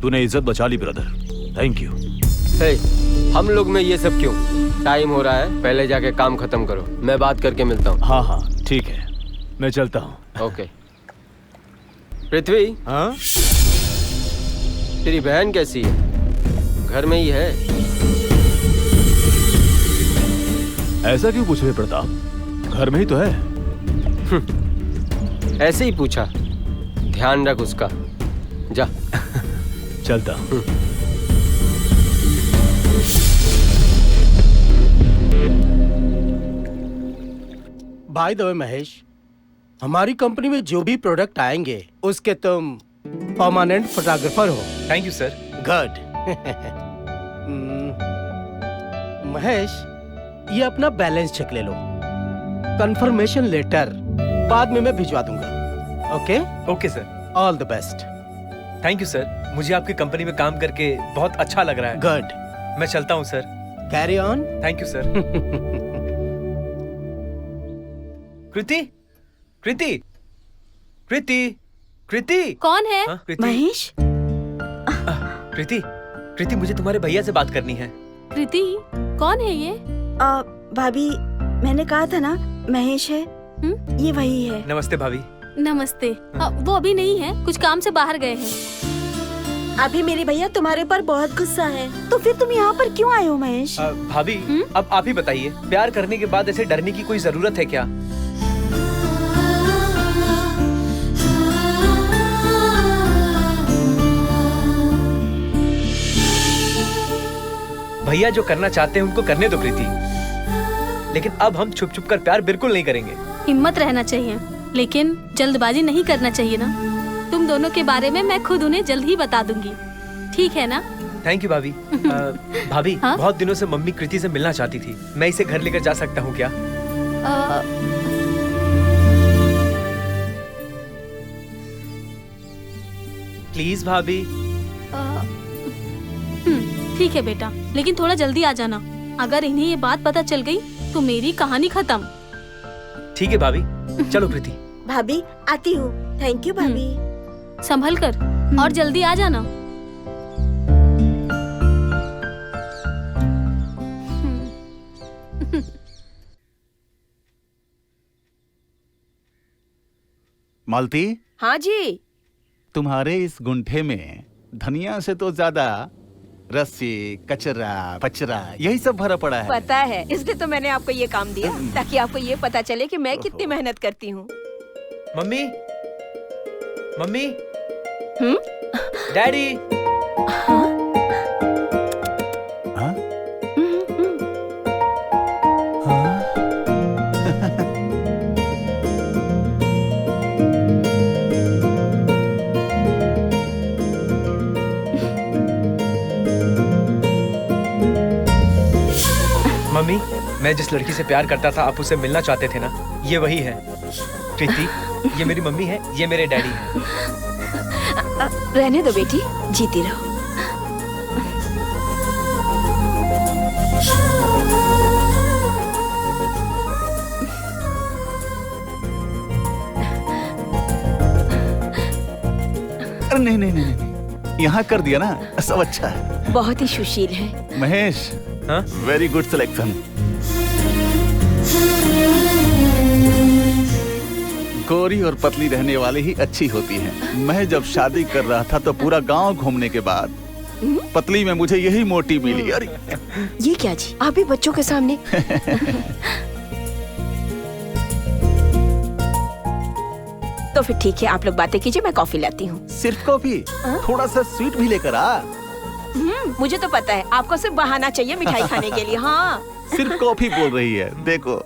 तूने इज्जत बचा ली ब्रदर, थैंक यू। हे, हम लोग में ये सब क्यों? टाइम हो रहा है, पहले जाके काम खत्म करो। मैं बात करके मिलता हूँ। हाँ हाँ ठीक है, मैं चलता हूँ। ओके। पृथ्वी। हाँ? तेरी बहन कैसी है? घर में ही है? ऐसा क्यों पूछ रहे प्रताप, घर में ही तो है। ऐसे ही पूछा, ध्यान रख उसका। जा। चलता। बाय द वे महेश, हमारी कंपनी में जो भी प्रोडक्ट आएंगे उसके तुम परमानेंट फोटोग्राफर हो। Thank you sir. Good. Mahesh, ये अपना बैलेंस चेक ले लो। कंफर्मेशन लेटर बाद में मैं भिजवा दूंगा। Okay? Okay sir. All the best. Thank you sir, मुझे आपकी कंपनी में काम करके बहुत अच्छा लग रहा है। गुड। मैं चलता हूँ sir. Carry on. Thank you sir. Kriti, Kriti, Kriti, Kriti. कौन है? महेश। कृति, कृति, मुझे तुम्हारे भैया से बात करनी है। कृति, कौन है ये? भाभी, मैंने कहा था ना महेश है। ये वही है। नमस्ते भाभी। नमस्ते। वो अभी नहीं है, कुछ काम से बाहर गए हैं। अभी मेरे भैया तुम्हारे ऊपर बहुत गुस्सा है, तो फिर तुम यहाँ पर क्यों आए हो महेश? भाभी अब आप ही बताइए, प्यार करने के बाद ऐसे डरने की कोई जरूरत है क्या? भैया जो करना चाहते हैं उनको करने दो प्रीति, लेकिन अब हम छुप छुप कर प्यार बिल्कुल नहीं करेंगे। हिम्मत रहना चाहिए, लेकिन जल्दबाजी नहीं करना चाहिए ना। तुम दोनों के बारे में मैं खुद उन्हें जल्द ही बता दूंगी, ठीक है ना? थैंक यू भाभी। भाभी हाँ? बहुत दिनों से मम्मी कृति से मिलना चाहती थी, मैं इसे घर लेकर जा सकता हूँ क्या? प्लीज भाभी। ठीक है बेटा, लेकिन थोड़ा जल्दी आ जाना। अगर इन्हें ये बात पता चल गई तो मेरी कहानी खत्म। ठीक है भाभी, चलो प्रीति। भाभी आती हूँ। थैंक यू भाभी। संभल कर और जल्दी आ जाना। मालती, हाँ जी। तुम्हारे इस गुंठे में धनिया से तो ज्यादा रस्सी, कचरा, पचरा यही सब भरा पड़ा है। पता है, इसलिए तो मैंने आपको ये काम दिया, ताकि आपको ये पता चले कि मैं कितनी मेहनत करती हूँ। Mummy, mummy, daddy. मम्मी, मैं जिस लड़की से प्यार करता था, आप उससे मिलना चाहते थे ना, ये वही है। प्रीति, ये मेरी मम्मी है, ये मेरे डैडी हैं। रहने दो बेटी, जीती रहो। अरे नहीं नहीं नहीं नहीं, यहाँ कर दिया ना, सब अच्छा है। बहुत ही सुशील है। Mahesh, very good selection. गोरी और पतली रहने वाली ही अच्छी होती है। मैं जब शादी कर रहा था तो पूरा गांव घूमने के बाद पतली में मुझे यही मोटी मिली। अरे ये क्या जी, आप भी बच्चों के सामने। तो फिर ठीक है, आप लोग बातें कीजिए, मैं कॉफी लाती हूँ। सिर्फ कॉफी? थोड़ा सा स्वीट भी लेकर आ। मुझे तो पता है, आपको सिर्फ बहाना चाहिए मिठाई खाने के लिए। हाँ, सिर्फ कॉफी बोल रही है, देखो।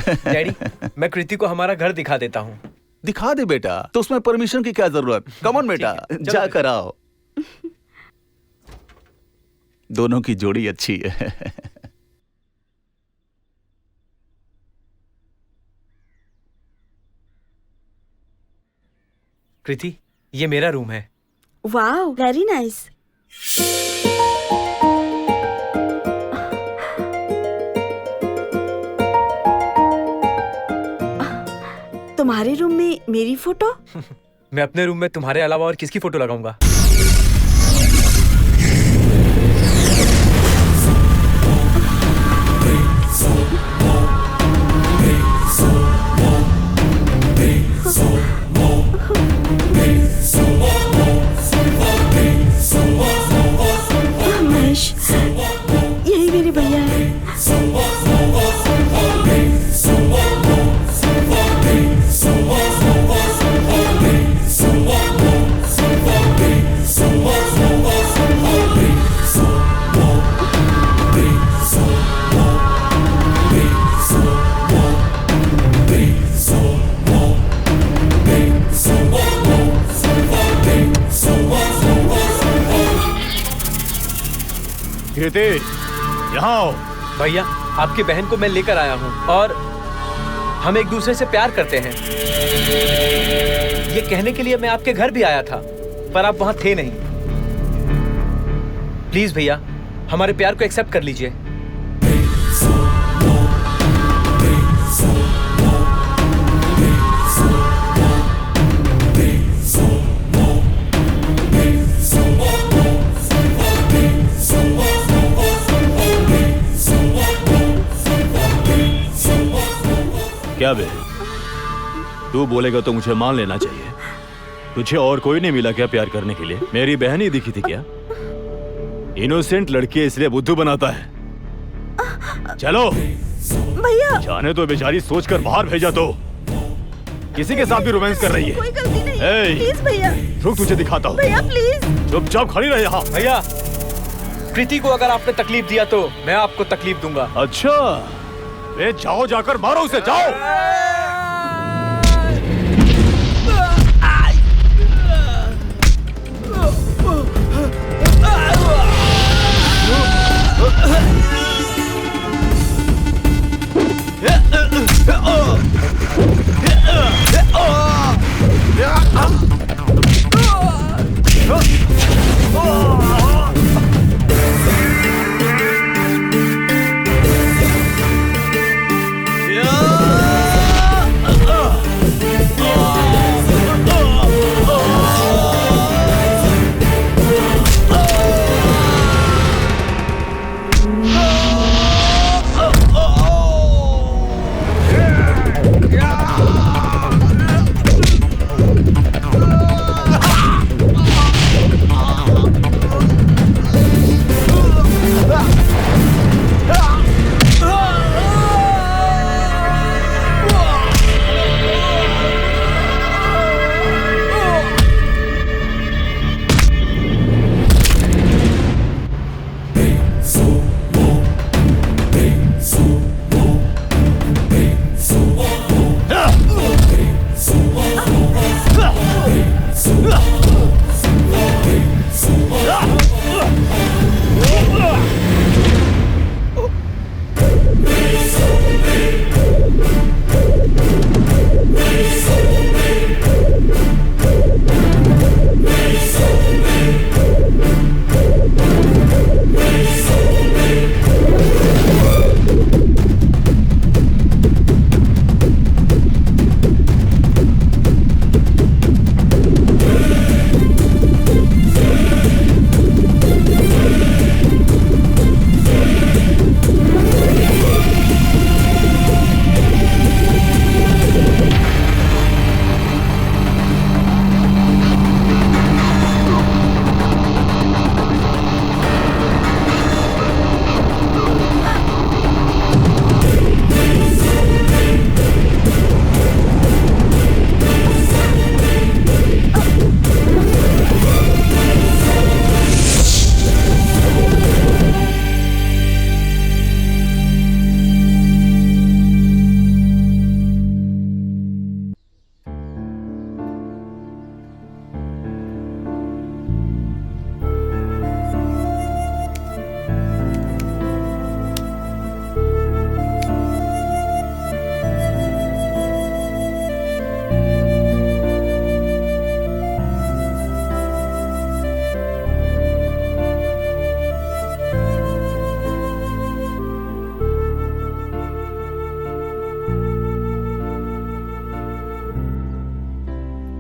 डैडी, मैं कृति को हमारा घर दिखा देता हूँ। दिखा दे बेटा, तो उसमें परमिशन की क्या जरूरत? कम ऑन बेटा, जा कर आओ। दोनों की जोड़ी अच्छी है। कृति, ये मेरा रूम है। Wow, very nice. तुम्हारे रूम में मेरी फोटो? मैं अपने रूम में तुम्हारे अलावा और किसकी फोटो लगाऊंगा? महेश, यही मेरे भैया है। कृति, यहाँ आओ। भैया, आपकी बहन को मैं लेकर आया हूँ और हम एक दूसरे से प्यार करते हैं। ये कहने के लिए मैं आपके घर भी आया था, पर आप वहां थे नहीं। प्लीज भैया, हमारे प्यार को एक्सेप्ट कर लीजिए। क्या बे, तू बोलेगा तो मुझे मान लेना चाहिए। तुझे और कोई नहीं मिला क्या प्यार करने के लिए? मेरी बहन ही दिखी थी क्या? इनोसेंट लड़की इसलिए बुद्धू बनाता है। चलो भैया, जाने तो बेचारी सोचकर बाहर भेजा तो किसी के साथ भी रोमांस कर रही है। कोई गलती नहीं। ए, प्लीज भैया, रुक तुझे दिखाता हूँ। भैया प्लीज। चुपचाप खड़ी रहे यहाँ। भैया, कृति को अगर आपने तकलीफ दिया तो मैं आपको तकलीफ दूंगा। अच्छा, वे जाओ, जाकर मारो उसे, जाओ।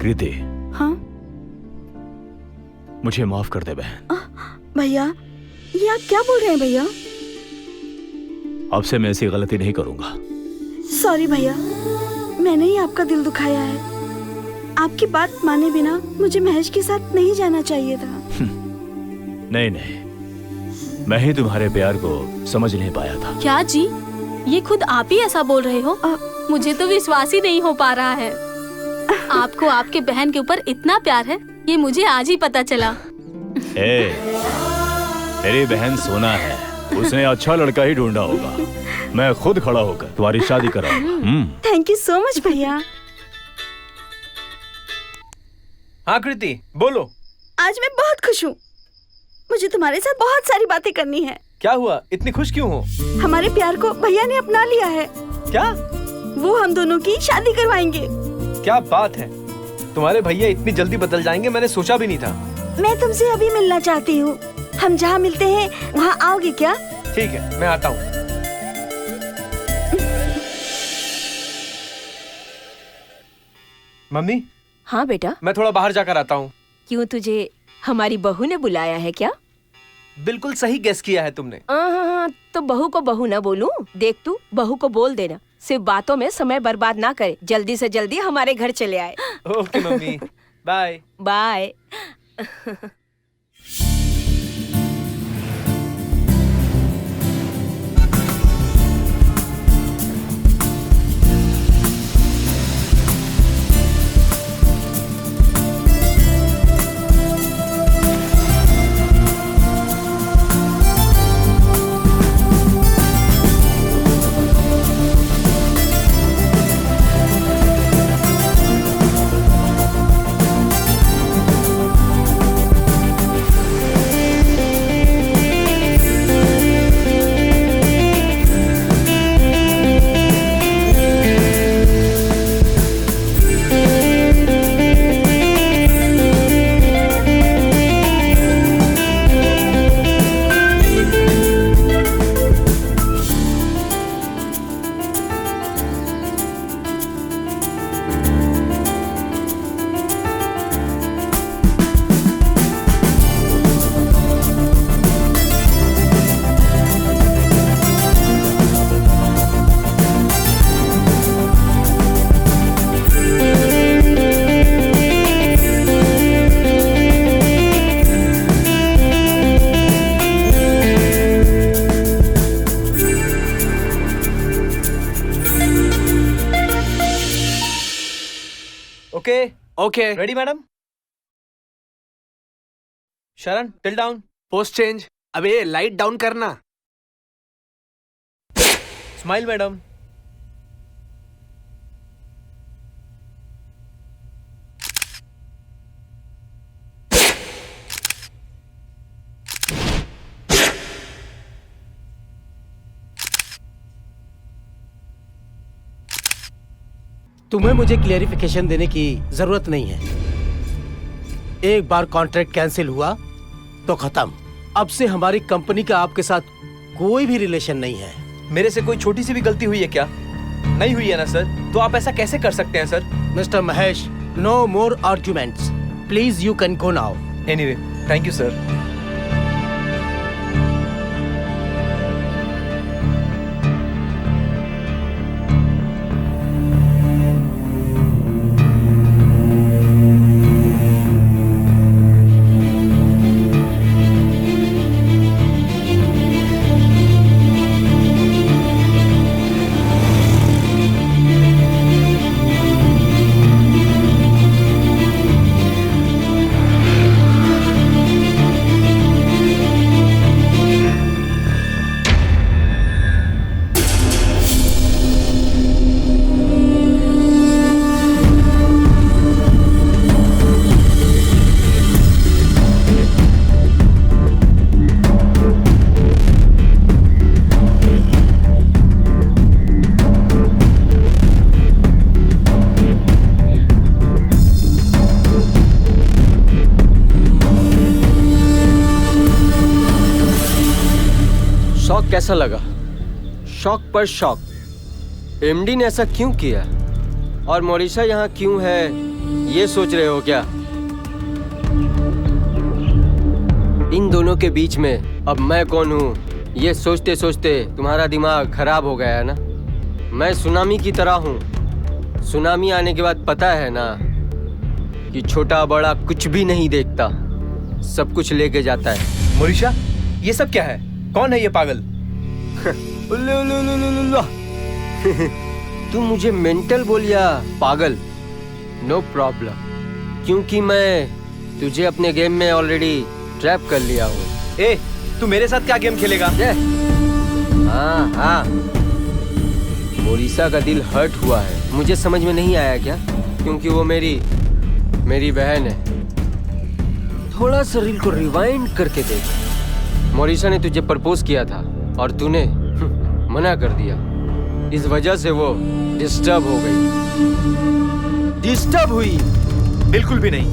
कृति, हाँ मुझे माफ कर दे बहन। भैया, ये आप क्या बोल रहे हैं भैया? अब से मैं ऐसी गलती नहीं करूंगा। सॉरी भैया, मैंने ही आपका दिल दुखाया है। आपकी बात माने बिना मुझे महेश के साथ नहीं जाना चाहिए था। नहीं नहीं, मैं ही तुम्हारे प्यार को समझ नहीं पाया था। क्या जी, ये खुद आप ही ऐसा बोल रहे हो? मुझे तो विश्वास ही नहीं हो पा रहा है। आपको आपके बहन के ऊपर इतना प्यार है, ये मुझे आज ही पता चला। मेरी बहन सोना है, उसने अच्छा लड़का ही ढूंढा होगा। मैं खुद खड़ा होकर तुम्हारी शादी कराऊंगा। थैंक यू सो मच भैया। हाँ कृति, बोलो। आज मैं बहुत खुश हूँ। मुझे तुम्हारे साथ बहुत सारी बातें करनी है। क्या हुआ, इतनी खुश क्यों हो? हमारे प्यार को भैया ने अपना लिया है। क्या? वो हम दोनों की शादी करवाएंगे। क्या बात है, तुम्हारे भैया इतनी जल्दी बदल जाएंगे, मैंने सोचा भी नहीं था। मैं तुमसे अभी मिलना चाहती हूँ। हम जहाँ मिलते हैं वहाँ आओगे क्या? ठीक है, मैं आता हूँ। मम्मी। हाँ बेटा। मैं थोड़ा बाहर जाकर आता हूँ। क्यों, तुझे हमारी बहू ने बुलाया है क्या? बिल्कुल सही गेस किया है तुमने। हाँ, तो बहू को बहू ना बोलूं? देख, तू बहू को बोल देना, सिर्फ बातों में समय बर्बाद ना करे, जल्दी से जल्दी हमारे घर चले आए। Okay mummy, bye bye. Okay okay ready madam? शरण टिल डाउन, पोस्ट चेंज। अबे लाइट डाउन करना। Smile madam. तुम्हें मुझे क्लेरिफिकेशन देने की जरूरत नहीं है। एक बार कॉन्ट्रैक्ट कैंसिल हुआ तो खत्म। अब से हमारी कंपनी का आपके साथ कोई भी रिलेशन नहीं है। मेरे से कोई छोटी सी भी गलती हुई है क्या? नहीं हुई है ना सर? तो आप ऐसा कैसे कर सकते हैं sir? Mister Mahesh, no more arguments. Please you can go now. Anyway, thank you sir. कैसा लगा? शॉक पर शॉक। एमडी ने ऐसा क्यों किया और मोरिशा यहाँ क्यों है, ये सोच रहे हो क्या? इन दोनों के बीच में अब मैं कौन हूँ, ये सोचते सोचते तुम्हारा दिमाग खराब हो गया है ना? मैं सुनामी की तरह हूँ। सुनामी आने के बाद पता है ना कि छोटा बड़ा कुछ भी नहीं देखता, सब कुछ लेके जाता है। मोरिशा, ये सब क्या है? कौन है ये पागल? तू मुझे मेंटल बोल या पागल, नो प्रॉब्लम, क्योंकि मैं तुझे अपने गेम में ऑलरेडी ट्रैप कर लिया हूँ। ए, तू मेरे साथ क्या गेम खेलेगा? हाँ हाँ, मोरिशा का दिल हर्ट हुआ है, मुझे समझ में नहीं आया क्या? क्योंकि वो मेरी बहन है। थोड़ा सा रील को रिवाइंड करके देख। मोरिशा ने तुझे प्रपोज किया था और तूने मना कर दिया, इस वजह से वो डिस्टर्ब हो गई। डिस्टर्ब हुई? बिल्कुल भी नहीं।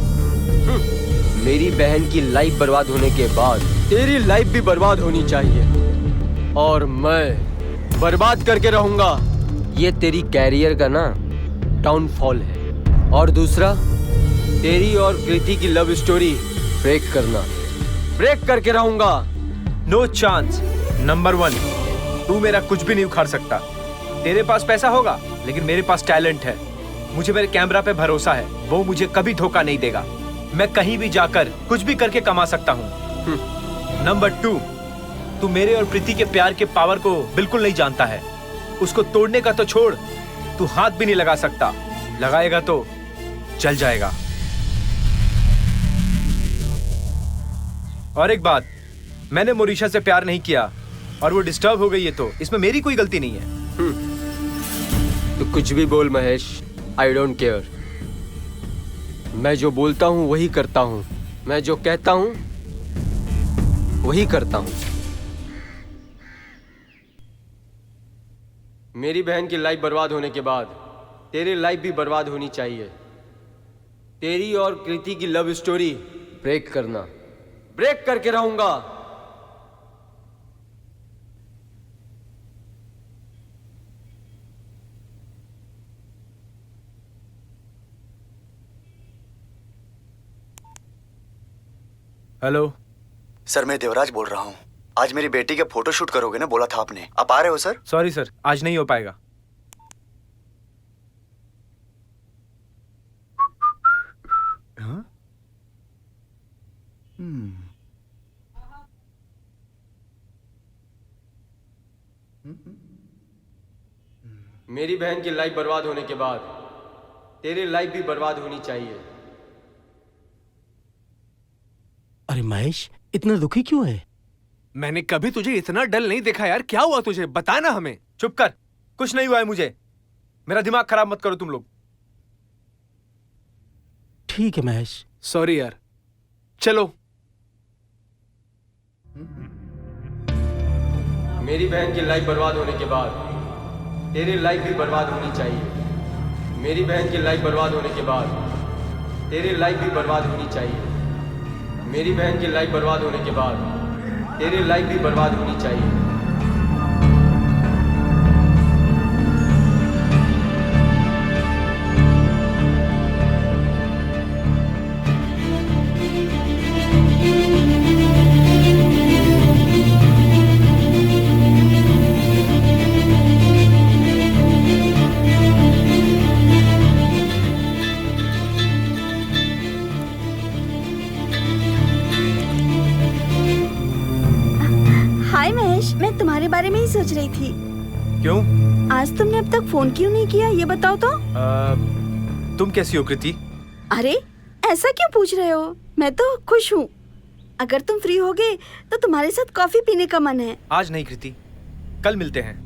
मेरी बहन की लाइफ बर्बाद होने के बाद तेरी लाइफ भी बर्बाद होनी चाहिए, और मैं बर्बाद करके रहूंगा। ये तेरी कैरियर का ना डाउनफॉल है। और दूसरा, तेरी और कृति की लव स्टोरी ब्रेक करना, ब्रेक करके रहूंगा। No chance. नंबर 1, तू मेरा कुछ भी नहीं उखाड़ सकता। तेरे पास पैसा होगा लेकिन मेरे पास टैलेंट है। मुझे मेरे कैमरा पे भरोसा है, वो मुझे कभी धोखा नहीं देगा। मैं कहीं भी जाकर कुछ भी करके कमा सकता हूँ। नंबर 2, तू मेरे और प्रीति के प्यार के पावर को बिल्कुल नहीं जानता है। उसको तोड़ने का तो छोड़, तू हाथ भी नहीं लगा सकता। लगाएगा तो चल जाएगा। और एक बात, मैंने मोरिशा से प्यार नहीं किया और वो डिस्टर्ब हो गई है तो इसमें मेरी कोई गलती नहीं है। तो कुछ भी बोल महेश, आई डोंट केयर। मैं जो बोलता हूँ वही करता हूँ, मैं जो कहता हूँ वही करता हूँ। मेरी बहन की लाइफ बर्बाद होने के बाद तेरी लाइफ भी बर्बाद होनी चाहिए। तेरी और कृति की लव स्टोरी ब्रेक करना, ब्रेक करके रहूंगा। हेलो सर, मैं देवराज बोल रहा हूँ। आज मेरी बेटी का फोटो शूट करोगे ना, बोला था आपने। आप आ रहे हो सर? सॉरी सर, आज नहीं हो पाएगा। हाँ? मेरी बहन की लाइफ बर्बाद होने के बाद तेरी लाइफ भी बर्बाद होनी चाहिए। अरे महेश, इतना दुखी क्यों है? मैंने कभी तुझे इतना डल नहीं देखा यार। क्या हुआ तुझे, बता ना हमें। चुप कर, कुछ नहीं हुआ है मुझे। मेरा दिमाग खराब मत करो तुम लोग। ठीक है महेश। सॉरी यार, चलो। मेरी बहन की लाइफ बर्बाद होने के बाद तेरी लाइफ भी बर्बाद होनी चाहिए। मेरी बहन की लाइफ बर्बाद होने के बाद तेरी लाइफ भी बर्बाद होनी चाहिए। मेरी बहन की लाइफ बर्बाद होने के बाद तेरी लाइफ भी बर्बाद होनी चाहिए। मैं तुम्हारे बारे में ही सोच रही थी। क्यों? आज तुमने अब तक फोन क्यों नहीं किया, ये बताओ तो। तुम कैसी हो कृति? अरे ऐसा क्यों पूछ रहे हो? मैं तो खुश हूँ। अगर तुम फ्री होगे तो तुम्हारे साथ कॉफी पीने का मन है। आज नहीं कृति, कल मिलते हैं।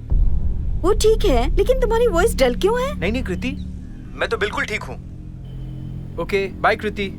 वो ठीक है, लेकिन तुम्हारी वॉइस डल क्यों है? नहीं नहीं कृति, मैं तो बिल्कुल ठीक हूँ। Okay bye Kriti.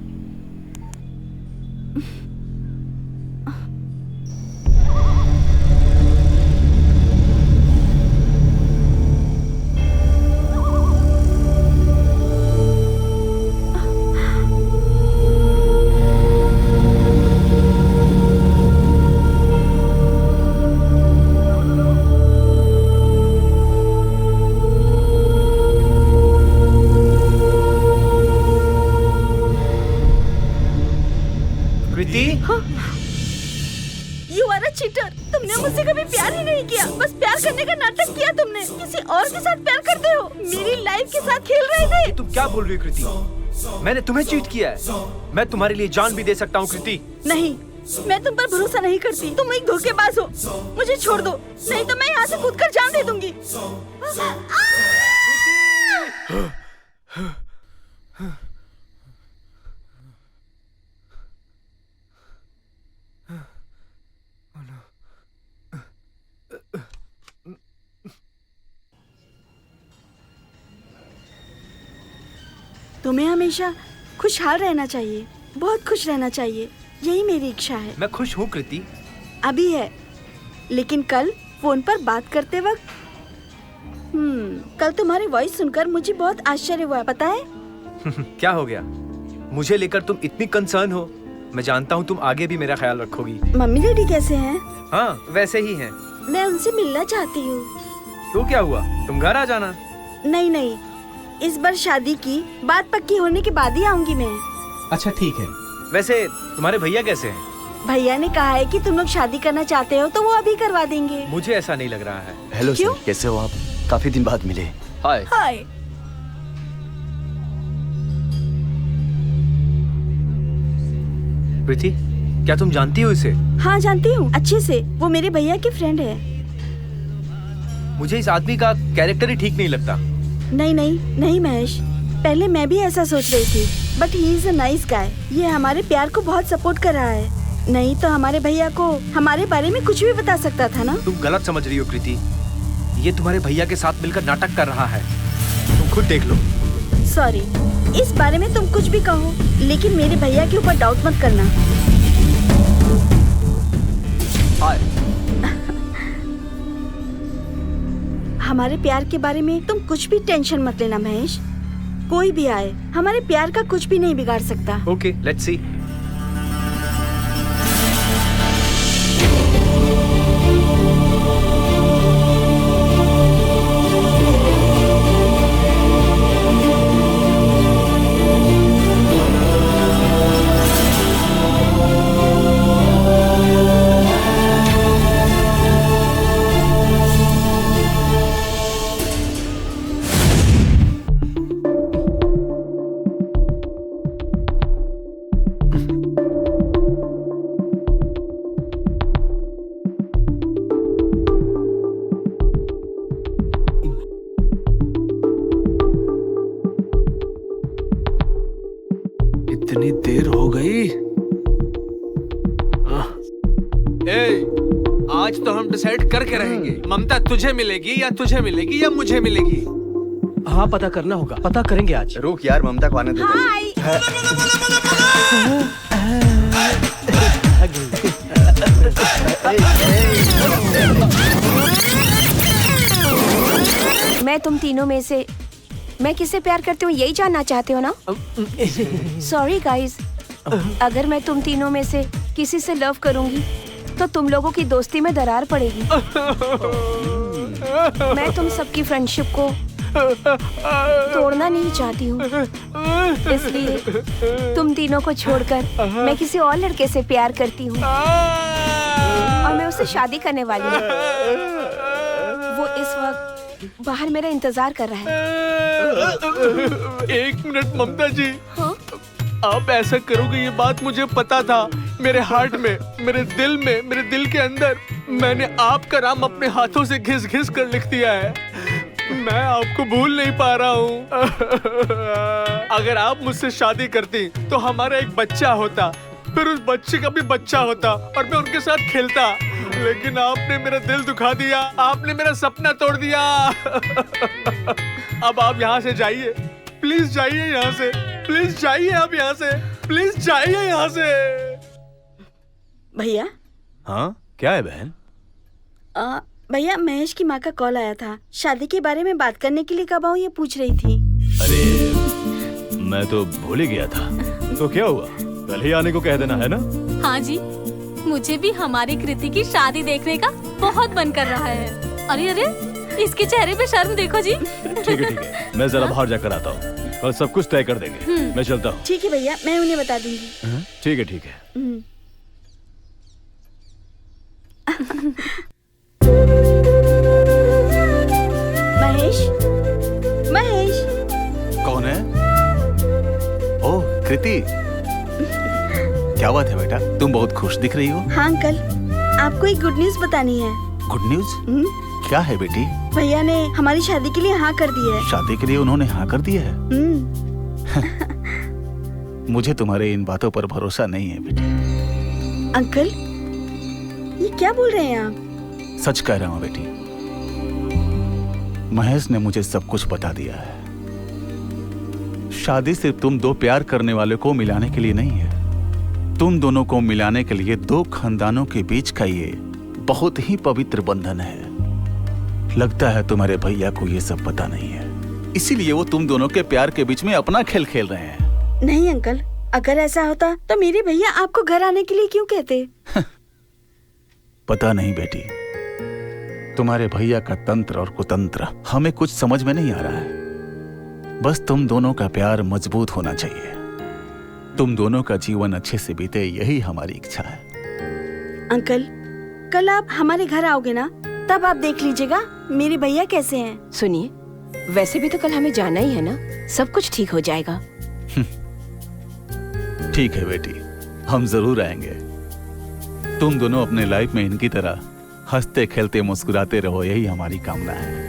You are a cheater. तुमने मुझसे कभी प्यार ही नहीं किया, बस प्यार करने का नाटक किया तुमने। किसी और के साथ प्यार करते हो, मेरी लाइफ के साथ खेल रहे थे। तुम क्या बोल रही हो कृति? मैंने तुम्हें चीट किया है। मैं तुम्हारे लिए जान भी दे सकता हूँ कृति। नहीं, मैं तुम पर भरोसा नहीं करती। तुम एक धोखेबाज हो। मुझे छोड़ दो, नहीं तो मैं यहाँ से कूदकर जान दे दूंगी। तुम्हें हमेशा खुशहाल रहना चाहिए, बहुत खुश रहना चाहिए, यही मेरी इच्छा है। मैं खुश हूँ कृति। अभी है, लेकिन कल फोन पर बात करते वक्त कल तुम्हारी वॉइस सुनकर मुझे बहुत आश्चर्य हुआ, पता है? क्या हो गया? मुझे लेकर तुम इतनी कंसर्न हो। मैं जानता हूँ तुम आगे भी मेरा ख्याल रखोगी। मम्मी डैडी कैसे हैं? हाँ वैसे ही हैं। मैं उनसे मिलना चाहती हूँ। तो क्या हुआ, तुम घर आ जाना। नहीं नहीं, इस बार शादी की बात पक्की होने के बाद ही आऊंगी मैं। अच्छा ठीक है। वैसे तुम्हारे भैया कैसे हैं? भैया ने कहा है कि तुम लोग शादी करना चाहते हो तो वो अभी करवा देंगे। मुझे ऐसा नहीं लग रहा है। हेलो सर, कैसे हो आप? काफी दिन बाद मिले। हाय। हाय। प्रीति, क्या तुम जानती हो इसे? हाँ जानती हूँ अच्छे से, वो मेरे भैया की फ्रेंड है। मुझे इस आदमी का कैरेक्टर ही ठीक नहीं लगता। नहीं नहीं नहीं महेश, पहले मैं भी ऐसा सोच रही थी, but he is a nice guy. ये हमारे प्यार को बहुत सपोर्ट कर रहा है, नहीं तो हमारे भैया को हमारे बारे में कुछ भी बता सकता था ना। तुम गलत समझ रही हो कृति, ये तुम्हारे भैया के साथ मिलकर नाटक कर रहा है, तुम खुद देख लो। सॉरी, इस बारे में तुम कुछ भी कहो, लेकिन मेरे भैया के ऊपर डाउट मत करना। हाय। हमारे प्यार के बारे में तुम कुछ भी टेंशन मत लेना महेश, कोई भी आए हमारे प्यार का कुछ भी नहीं बिगाड़ सकता। Okay, let's see. इतनी देर हो गई। आज तो हम डिसाइड करके रहेंगे, ममता तुझे मिलेगी या तुझे मिलेगी या मुझे मिलेगी। हाँ पता करना होगा, पता करेंगे आज। रुक यार, ममता को आने दे। मैं तुम तीनों में से मैं किससे प्यार करती हूँ यही जानना चाहते हो ना? सॉरी गाइस, अगर मैं तुम तीनों में से किसी से लव करूंगी तो तुम लोगों की दोस्ती में दरार पड़ेगी। मैं तुम सबकी फ्रेंडशिप को तोड़ना नहीं चाहती हूँ, इसलिए तुम तीनों को छोड़कर मैं किसी और लड़के से प्यार करती हूँ और मैं उससे शादी करने वाली हूँ। वो इस वक्त बाहर मेरा इंतजार कर रहा है। एक मिनट ममता जी, आप ऐसा करोगे ये बात मुझे पता था। मेरे हार्ट में, मेरे दिल के अंदर मैंने आपका नाम अपने हाथों से घिस घिस कर लिख दिया है। मैं आपको भूल नहीं पा रहा हूँ। अगर आप मुझसे शादी करती तो हमारा एक बच्चा होता, फिर उस बच्चे का भी बच्चा होता और मैं उनके साथ खेलता। लेकिन आपने मेरा दिल दुखा दिया, आपने मेरा सपना तोड़ दिया। अब आप यहाँ से जाइए, प्लीज जाइए यहाँ से, प्लीज जाइए आप यहाँ से, प्लीज जाइए यहाँ से। भैया। हाँ क्या है बहन? भैया, महेश की माँ का कॉल आया था, शादी के बारे में बात करने के लिए कब आऊँ ये पूछ रही थी। अरे मैं तो भूल ही गया था। तो क्या हुआ, कल ही आने को कह देना है ना? हाँ जी, मुझे भी हमारी कृति की शादी देखने का बहुत मन कर रहा है। अरे अरे, इसके चेहरे पे शर्म देखो जी। ठीक है, मैं जरा बाहर जाकर आता हूँ, कल सब कुछ तय कर देंगे। मैं चलता हूँ। ठीक है भैया, मैं उन्हें बता दूंगी। ठीक है ठीक है। महेश, महेश। कौन है? ओह कृति, क्या बात है बेटा, तुम बहुत खुश दिख रही हो। हाँ अंकल, आपको एक गुड न्यूज बतानी है। Good news? क्या है बेटी? भैया ने हमारी शादी के लिए हाँ कर दी है। शादी के लिए उन्होंने हाँ कर दिया है? मुझे तुम्हारे इन बातों पर भरोसा नहीं है बेटी। अंकल, ये क्या बोल रहे हैं आप? सच कह रहा हूँ बेटी, महेश ने मुझे सब कुछ बता दिया है। शादी सिर्फ तुम दो प्यार करने वाले को मिलाने के लिए नहीं है, तुम दोनों को मिलाने के लिए दो खानदानों के बीच का ये बहुत ही पवित्र बंधन है। लगता है तुम्हारे भैया को ये सब पता नहीं है, इसीलिए वो तुम दोनों के प्यार के बीच में अपना खेल खेल रहे हैं। नहीं अंकल, अगर ऐसा होता तो मेरे भैया आपको घर आने के लिए क्यों कहते? पता नहीं बेटी, तुम्हारे भैया का तंत्र और कुतंत्र हमें कुछ समझ में नहीं आ रहा है। बस तुम दोनों का प्यार मजबूत होना चाहिए, तुम दोनों का जीवन अच्छे से बीते, यही हमारी इच्छा है। अंकल, कल आप हमारे घर आओगे ना, तब आप देख लीजिएगा मेरे भैया कैसे हैं। सुनिए, वैसे भी तो कल हमें जाना ही है ना, सब कुछ ठीक हो जाएगा। ठीक है बेटी, हम जरूर आएंगे। तुम दोनों अपने लाइफ में इनकी तरह हंसते खेलते मुस्कुराते रहो, यही हमारी कामना है।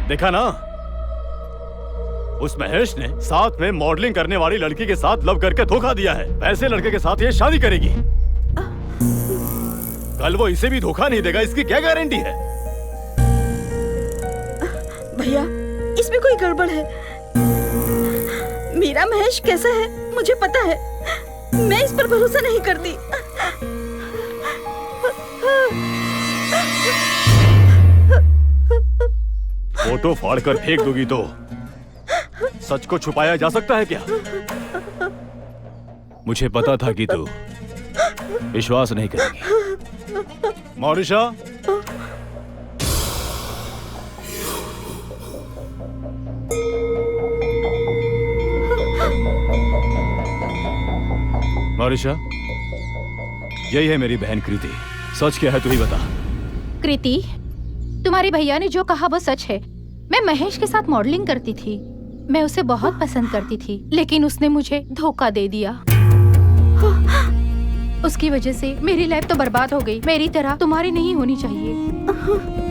देखा ना, उस महेश ने साथ में मॉडलिंग करने वाली लड़की के साथ लव करके धोखा दिया है। वैसे लड़के के साथ ये शादी करेगी, कल वो इसे भी धोखा नहीं देगा, इसकी क्या गारंटी है? भैया, इसमें कोई गड़बड़ है। मेरा महेश कैसा है मुझे पता है, मैं इस पर भरोसा नहीं करती। फोटो फाड़ कर फेंक दोगी तो सच को छुपाया जा सकता है क्या? मुझे पता था कि तू विश्वास नहीं करेगी। मौरिशा, मौरिशा, यही है मेरी बहन कृति। सच क्या है तू ही बता। कृति, तुम्हारे भैया ने जो कहा वो सच है। मैं महेश के साथ मॉडलिंग करती थी, मैं उसे बहुत पसंद करती थी, लेकिन उसने मुझे धोखा दे दिया। उसकी वजह से मेरी लाइफ तो बर्बाद हो गई। मेरी तरह तुम्हारी नहीं होनी चाहिए।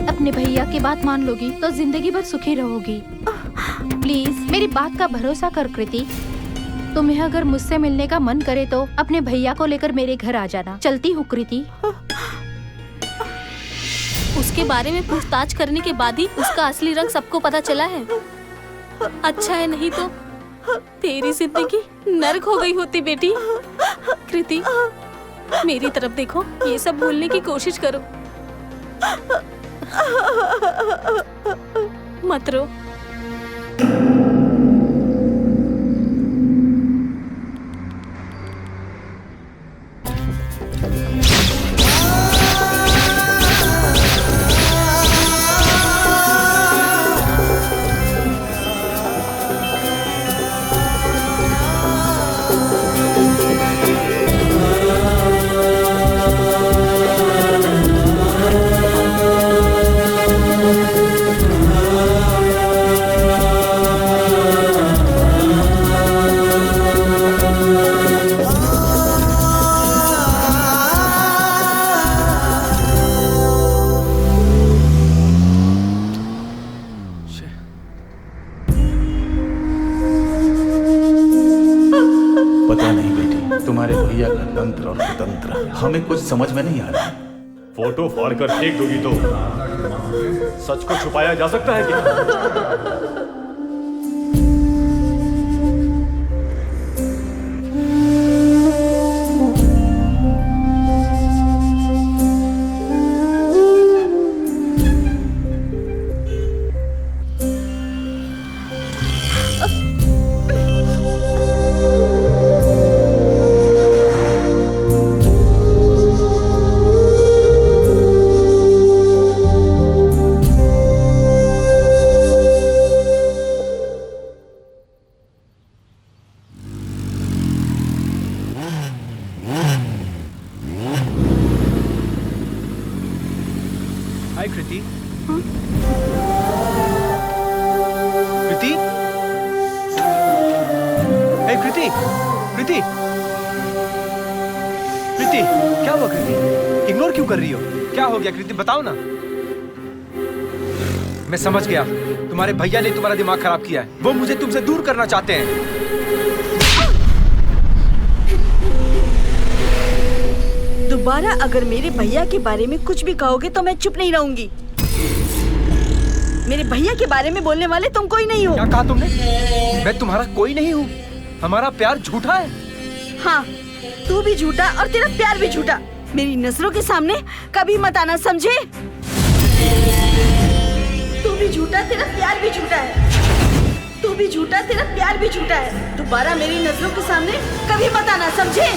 अपने भैया की बात मान लोगी तो जिंदगी भर सुखी रहोगी। प्लीज मेरी बात का भरोसा कर कृति। तुम्हें अगर मुझसे मिलने का मन करे तो अपने भैया को लेकर मेरे घर आ जाना। चलती हूँ कृति। उसके बारे में पूछताछ करने के बाद ही उसका असली रंग सबको पता चला है। अच्छा है, नहीं तो तेरी जिंदगी नर्क हो गई होती बेटी। कृति, मेरी तरफ देखो, ये सब भूलने की कोशिश करो, मत रो। हमें कुछ समझ में नहीं आ रहा। फोटो फाड़ कर फेंक दोगी तो सच को छुपाया जा सकता है क्या? हाय कृति। कृति, हे कृति, कृति, कृति, क्या हुआ कृति? इग्नोर क्यों कर रही हो? क्या हो गया कृति, बताओ ना। मैं समझ गया, तुम्हारे भैया ने तुम्हारा दिमाग खराब किया है। वो मुझे तुमसे दूर करना चाहते हैं। दोबारा अगर मेरे भैया के बारे में कुछ भी कहोगे तो मैं चुप नहीं रहूंगी। मेरे भैया के बारे में बोलने वाले तुम कोई नहीं हो। क्या कहा तुमने? मैं तुम्हारा कोई नहीं हूँ। हमारा प्यार झूठा है। हाँ, तू भी झूठा और तेरा प्यार भी झूठा। मेरी नजरों के सामने कभी मत आना, समझे? तू भी झूठा, तेरा प्यार भी झूठा है। तू भी झूठा, तेरा प्यार भी झूठा है। दोबारा मेरी नजरों के सामने कभी मत आना, समझे?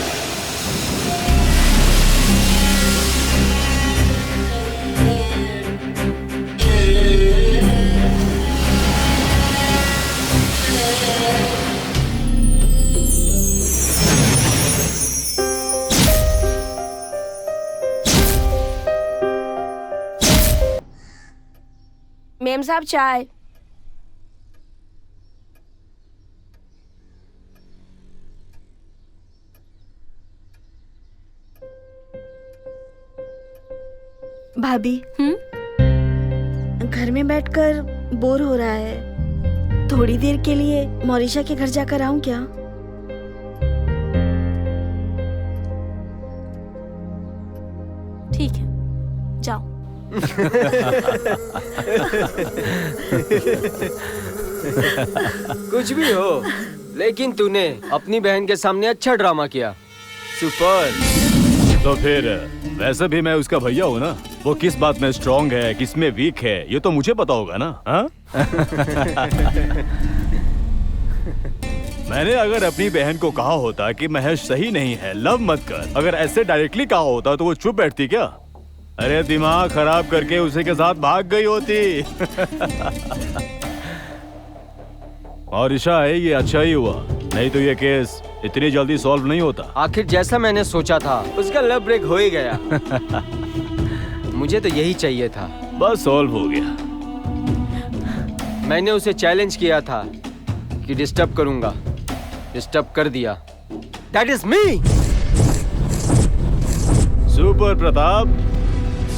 मेम साहब चाय। भाभी, घर में बैठकर बोर हो रहा है। थोड़ी देर के लिए मोरिशा के घर जाकर आऊं क्या? ठीक है, जाओ। कुछ भी हो, लेकिन तूने अपनी बहन के सामने अच्छा ड्रामा किया। सुपर। तो फिर वैसे भी मैं उसका भैया हूँ ना। वो किस बात में स्ट्रांग है, किस में वीक है, ये तो मुझे पता होगा ना। हाँ? मैंने अगर अपनी बहन को कहा होता कि महेश सही नहीं है, लव मत कर, अगर ऐसे डायरेक्टली कहा होता तो वो चुप बैठती क्या? अरे दिमाग खराब करके उसी के साथ भाग गई होती। और ईशा है, ये अच्छा ही हुआ, नहीं तो ये केस इतनी जल्दी सॉल्व नहीं होता। आखिर जैसा मैंने सोचा था उसका लव ब्रेक हो ही गया। मुझे तो यही चाहिए था। बस सॉल्व हो गया। मैंने उसे चैलेंज किया था कि डिस्टर्ब करूंगा, डिस्टर्ब कर दिया। That is me. Super Pratap,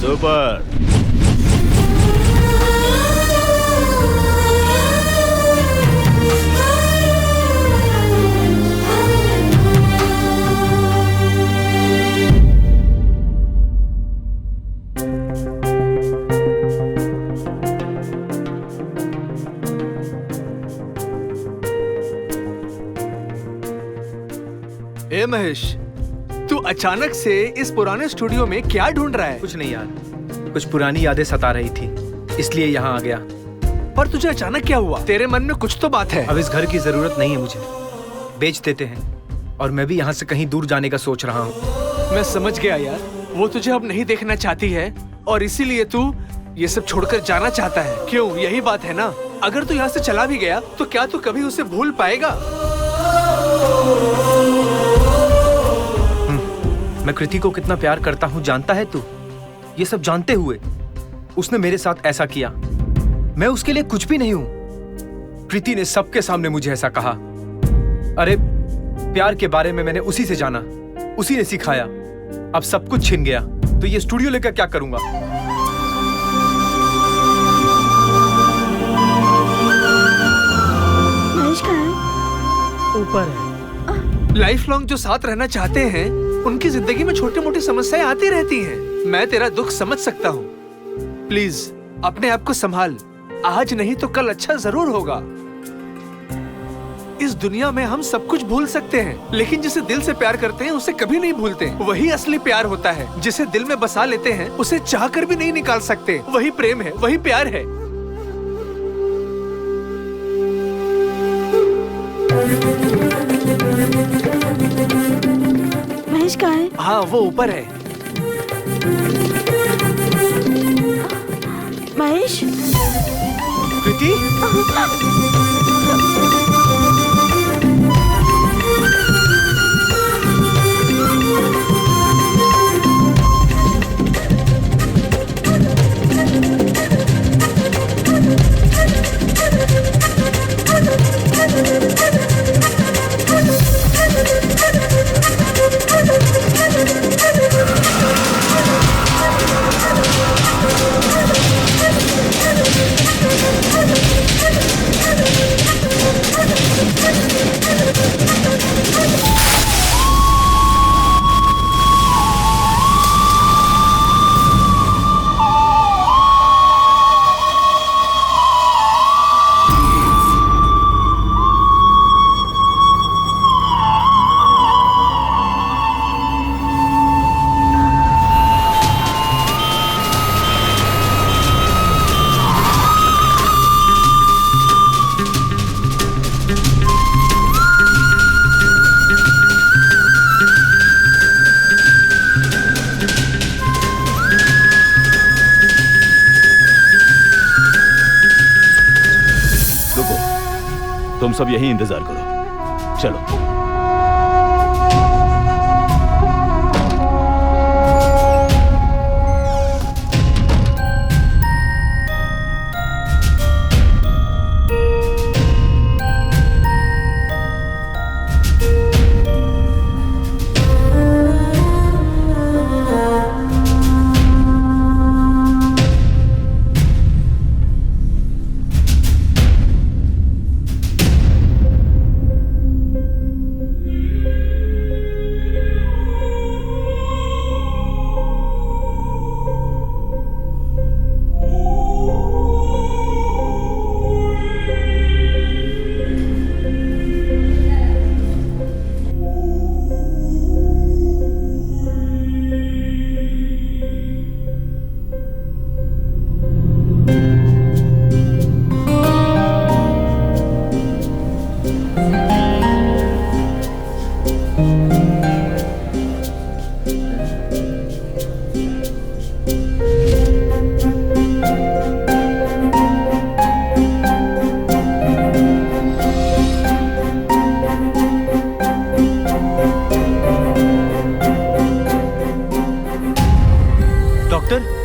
super. ए महेश, तू अचानक से इस पुराने स्टूडियो में क्या ढूंढ रहा है? कुछ नहीं यार, कुछ पुरानी यादें सता रही थी, इसलिए यहाँ आ गया। पर तुझे अचानक क्या हुआ? तेरे मन में कुछ तो बात है। अब इस घर की जरूरत नहीं है मुझे, बेच देते हैं। और मैं भी यहाँ से कहीं दूर जाने का सोच रहा हूँ। मैं समझ गया यार, वो तुझे अब नहीं देखना चाहती है और इसीलिए तू ये सब छोड़कर जाना चाहता है। क्यों, यही बात है ना? अगर तू यहाँ से चला भी गया तो क्या तू कभी उसे भूल पाएगा? मैं कृति को कितना प्यार करता हूँ जानता है तू? ये सब जानते हुए उसने मेरे साथ ऐसा किया। मैं उसके लिए कुछ भी नहीं हूँ। कृति ने सबके सामने मुझे ऐसा कहा। अरे प्यार के बारे में मैंने उसी से जाना, उसी ने सिखाया। अब सब कुछ छिन गया तो ये स्टूडियो लेकर क्या करूंगा? महेश कहाँ है? ऊपर है। लाइफ लॉन्ग जो साथ रहना चाहते हैं उनकी जिंदगी में छोटी मोटी समस्याएं आती रहती हैं। मैं तेरा दुख समझ सकता हूँ। प्लीज अपने आप को संभाल। आज नहीं तो कल अच्छा जरूर होगा। इस दुनिया में हम सब कुछ भूल सकते हैं, लेकिन जिसे दिल से प्यार करते हैं उसे कभी नहीं भूलते। वही असली प्यार होता है। जिसे दिल में बसा लेते हैं उसे चाह कर भी नहीं निकाल सकते। वही प्रेम है, वही प्यार है। महेश कहाँ है? हाँ, वो ऊपर है। महेश, कृति, तुम सब यही इंतजार करो, चलो।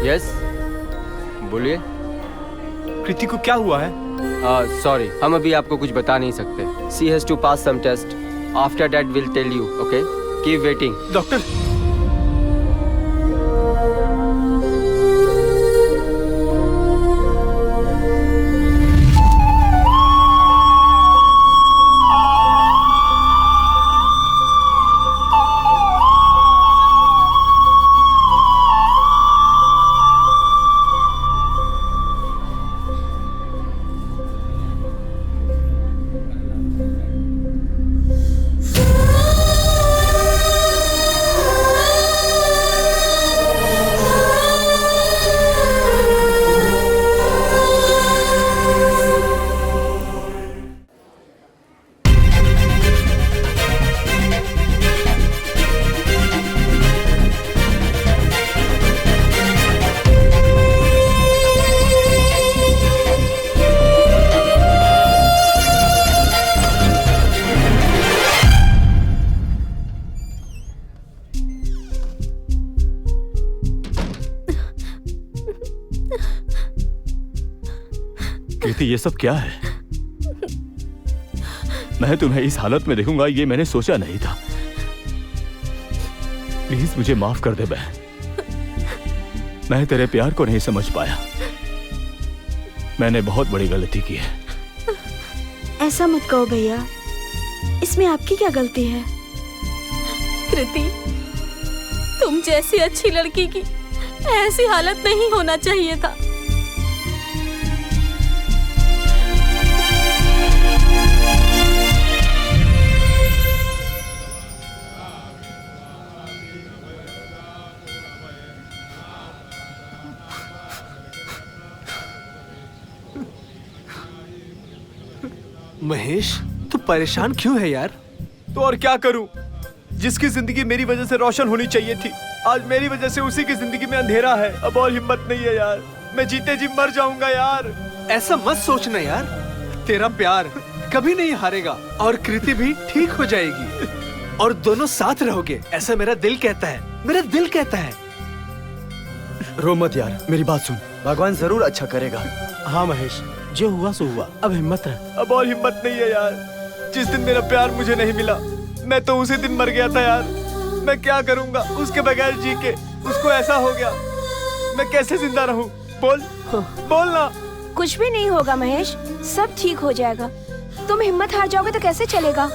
यस, बोलिए। कृति को क्या हुआ है? सॉरी, हम अभी आपको कुछ बता नहीं सकते। She has to pass some test, after that will tell you, okay? Keep waiting. Doctor, Kriti, ये सब क्या है? मैं तुम्हें इस हालत में देखूंगा, ये मैंने सोचा नहीं था। प्लीज मुझे माफ कर दे बहन, मैं तेरे प्यार को नहीं समझ पाया। मैंने बहुत बड़ी गलती की है। ऐसा मत कहो भैया, इसमें आपकी क्या गलती है? कृति, तुम जैसी अच्छी लड़की की ऐसी हालत नहीं होना चाहिए था। महेश, तू परेशान क्यों है यार? तो और क्या करूं? जिसकी जिंदगी मेरी वजह से रोशन होनी चाहिए थी, आज मेरी वजह से उसी की जिंदगी में अंधेरा है। अब और हिम्मत नहीं है यार, मैं जीते जी मर जाऊंगा यार। ऐसा मत सोचना यार, तेरा प्यार कभी नहीं हारेगा और कृति भी ठीक हो जाएगी और दोनों साथ रहोगे, ऐसा मेरा दिल कहता है, मेरा दिल कहता है। रो मत यार, मेरी बात सुन, भगवान जरूर अच्छा करेगा। हाँ महेश, जो हुआ सो हुआ, अब हिम्मत रख। अब और हिम्मत नहीं है यार। जिस दिन मेरा प्यार मुझे नहीं मिला, मैं तो उसी दिन मर गया था यार। मैं क्या करूंगा उसके बगैर जी के? उसको ऐसा हो गया, मैं कैसे जिंदा रहूं? बोल बोल ना। कुछ भी नहीं होगा महेश, सब ठीक हो जाएगा। तुम हिम्मत हार जाओगे तो कैसे चलेगा?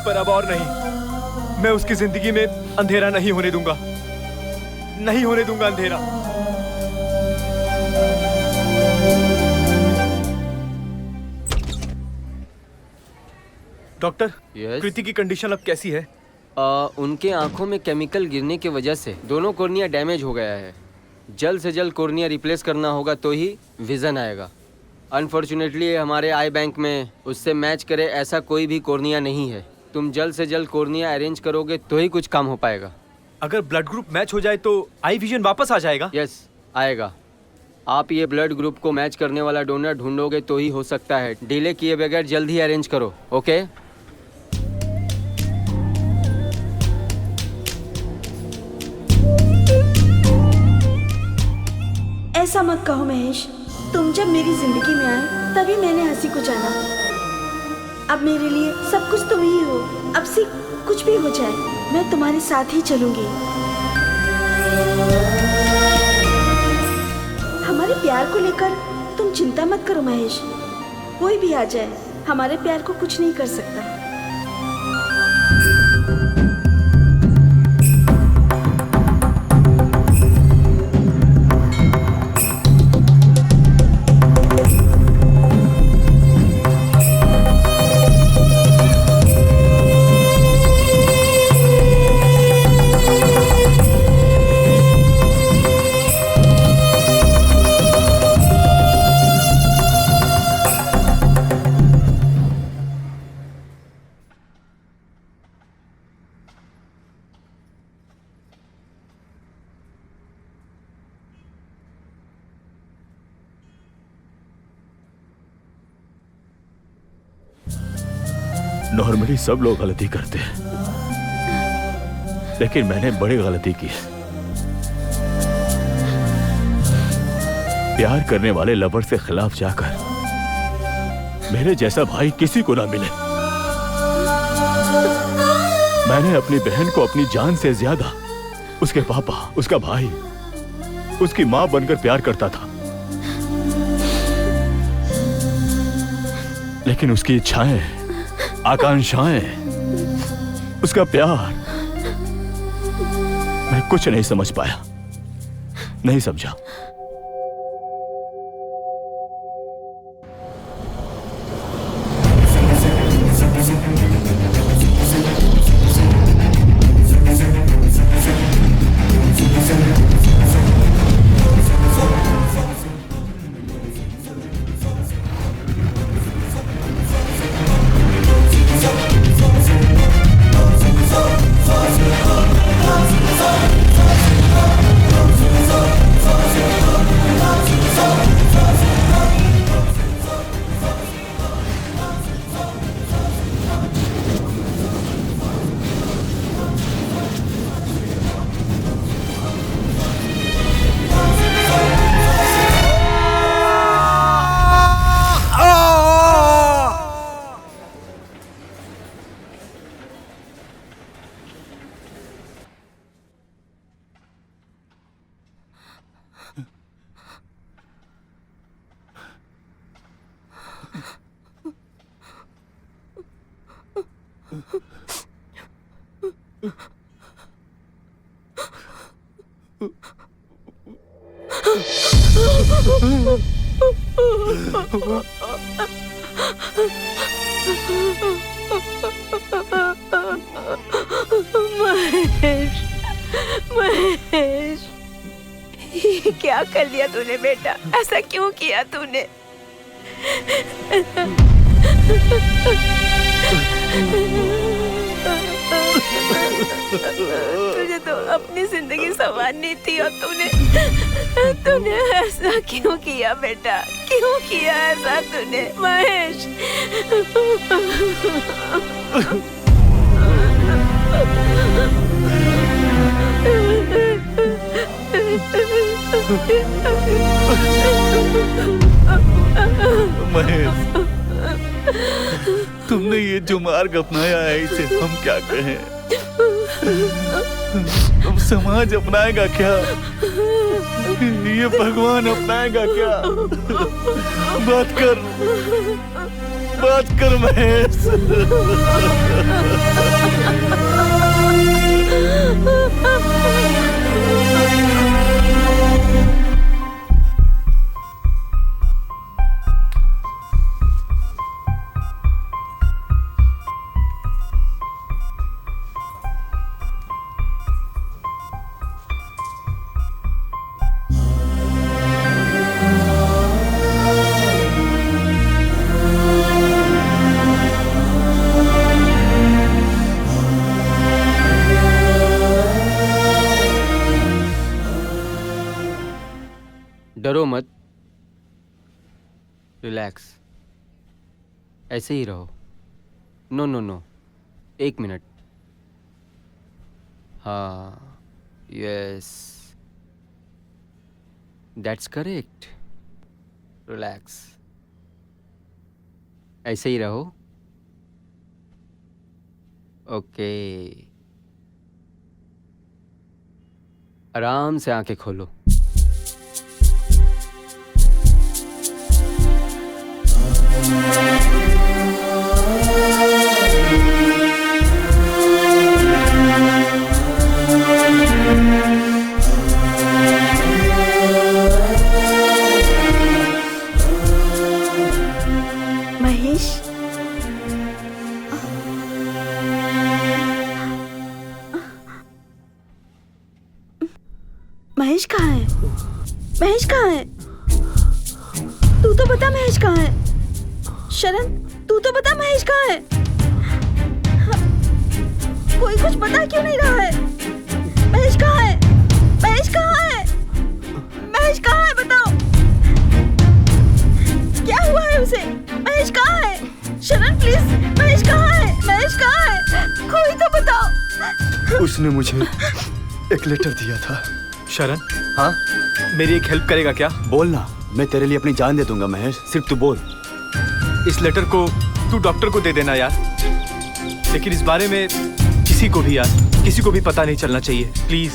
पर अब और नहीं, मैं उसकी जिंदगी में अंधेरा नहीं होने दूंगा, नहीं होने दूंगा अंधेरा। डॉक्टर, कृति की कंडीशन अब कैसी है? उनके आंखों में केमिकल गिरने की वजह से दोनों कॉर्निया डैमेज हो गया है। जल्द से जल्द कॉर्निया रिप्लेस करना होगा तो ही विजन आएगा। अनफॉर्चुनेटली हमारे आई बैंक में उससे मैच करे ऐसा कोई भी कॉर्निया नहीं है। तुम जल्द से जल्द कॉर्निया अरेंज करोगे तो ही कुछ काम हो पाएगा। अगर ब्लड ग्रुप मैच हो जाए तो आई विजन वापस आ जाएगा? यस, आएगा। आप ये ब्लड ग्रुप को मैच करने वाला डोनर ढूंढोगे तो ही हो सकता है। डिले किए बगैर जल्द ही अरेंज करो, ओके? ऐसा मत कहो महेश। तुम जब मेरी जिंदगी में आए तभी मैंने हंसी को जाना। अब मेरे लिए सब कुछ तुम ही हो। अब से कुछ भी हो जाए मैं तुम्हारे साथ ही चलूंगी। हमारे प्यार को लेकर तुम चिंता मत करो महेश। कोई भी आ जाए हमारे प्यार को कुछ नहीं कर सकता। नॉर्मली सब लोग गलती करते हैं, लेकिन मैंने बड़ी गलती की। प्यार करने वाले लवर से खिलाफ जाकर मेरे जैसा भाई किसी को ना मिले। मैंने अपनी बहन को अपनी जान से ज्यादा उसके पापा, उसका भाई, उसकी मां बनकर प्यार करता था, लेकिन उसकी इच्छाएं, आकांक्षाएं, उसका प्यार मैं कुछ नहीं समझ पाया, नहीं समझा। महेश, महेश, ये क्या कर लिया तूने बेटा? ऐसा क्यों किया तूने? तुझे तो अपनी जिंदगी संवारनी थी और तूने ऐसा क्यों किया बेटा? क्यों किया ऐसा तूने महेश? महेश, तुमने ये जो मार्ग अपनाया है इसे हम क्या कहें? अब समाज अपनाएगा क्या? ये भगवान अपनाएगा क्या? बात कर महेश। रिलैक्स, ऐसे ही रहो। No no no, 1 minute. हाँ, यस, दैट्स करेक्ट। रिलैक्स, ऐसे ही रहो। ओके, आराम से आंखें खोलो। महेश, महेश कहाँ है? महेश कहाँ है? तू तो बता महेश कहाँ है? शरण, तू तो बता महेश कहाँ है? कोई कुछ बता क्यों नहीं रहा है? महेश कहाँ है? महेश कहाँ है? महेश कहाँ है बताओ? क्या हुआ है उसे? महेश कहाँ है? शरण प्लीज, महेश कहाँ है? महेश कहाँ है? कोई तो बताओ। उसने मुझे एक लेटर दिया था। शरण, हाँ, मेरी एक हेल्प करेगा क्या? बोल ना, मैं तेरे लिए अपनी जान दे दूंगा महेश, सिर्फ तू बोल। इस लेटर को तू डॉक्टर को दे देना यार, लेकिन इस बारे में किसी को भी यार, किसी को भी पता नहीं चलना चाहिए, please.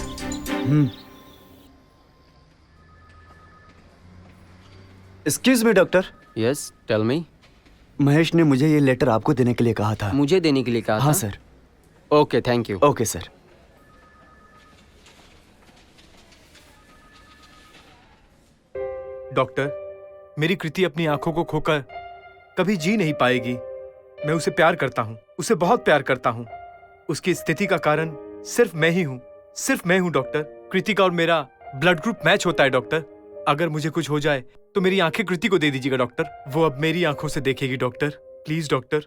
Excuse me doctor. Yes, tell me. Mahesh ने मुझे ये लेटर आपको देने के लिए कहा था। मुझे देने के लिए कहा था? हाँ sir. Okay, thank you. Okay sir. Doctor, मेरी कृति अपनी आंखों को खोकर कभी जी नहीं पाएगी। मैं उसे प्यार करता हूँ, उसे बहुत प्यार करता हूँ। उसकी स्थिति का कारण सिर्फ मैं ही हूँ, सिर्फ मैं हूँ डॉक्टर। कृति का और मेरा ब्लड ग्रुप मैच होता है डॉक्टर। अगर मुझे कुछ हो जाए तो मेरी आंखें कृति को दे दीजिएगा डॉक्टर। वो अब मेरी आंखों से देखेगी डॉक्टर, प्लीज डॉक्टर,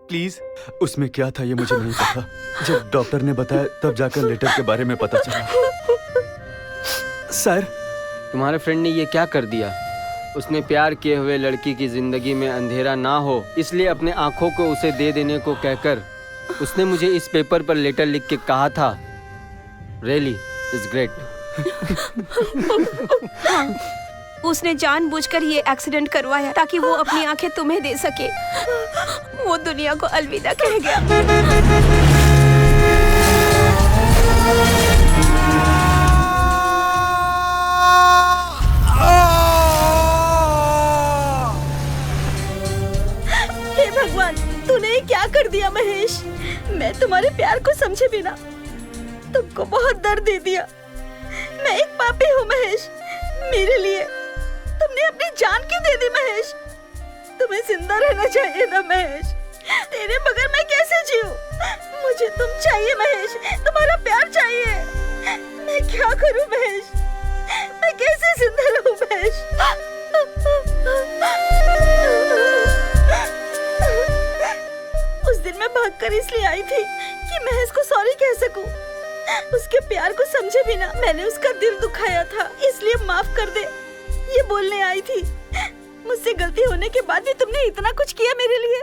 प्लीज। उसमें क्या था ये मुझे नहीं पता। जब डॉक्टर ने बताया तब जाकर लेटर के बारे में पता चला। सर, तुम्हारे फ्रेंड ने ये क्या कर दिया? उसने प्यार किए हुए लड़की की जिंदगी में अंधेरा ना हो इसलिए अपने आंखों को उसे दे देने को कहकर उसने मुझे इस पेपर पर लेटर लिख के कहा था। Really it's great. उसने जानबूझकर ये एक्सीडेंट करवाया ताकि वो अपनी आंखें तुम्हें दे सके। वो दुनिया को अलविदा कह गया। हे भगवान, तूने ये क्या कर दिया महेश? मैं तुम्हारे प्यार को समझे बिना तुमको बहुत दर्द दे दिया। मैं एक पापी हूँ महेश। मेरे लिए तुमने अपनी जान क्यों दे दी महेश? तुम्हें जिंदा रहना चाहिए ना महेश। तेरे बगैर मैं कैसे जीऊं? मुझे तुम चाहिए महेश, तुम्हारा प्यार चाहिए। मैं क्या करूं महेश? मैं कैसे जिंदा रहूं महेश? उस दिन मैं भागकर इसलिए आई थी कि महेश को सॉरी कह सकूं। उसके प्यार को समझे बिना मैंने उसका दिल दुखाया था, इसलिए माफ कर दे, ये बोलने आई थी। मुझसे गलती होने के बाद भी तुमने इतना कुछ किया मेरे लिए।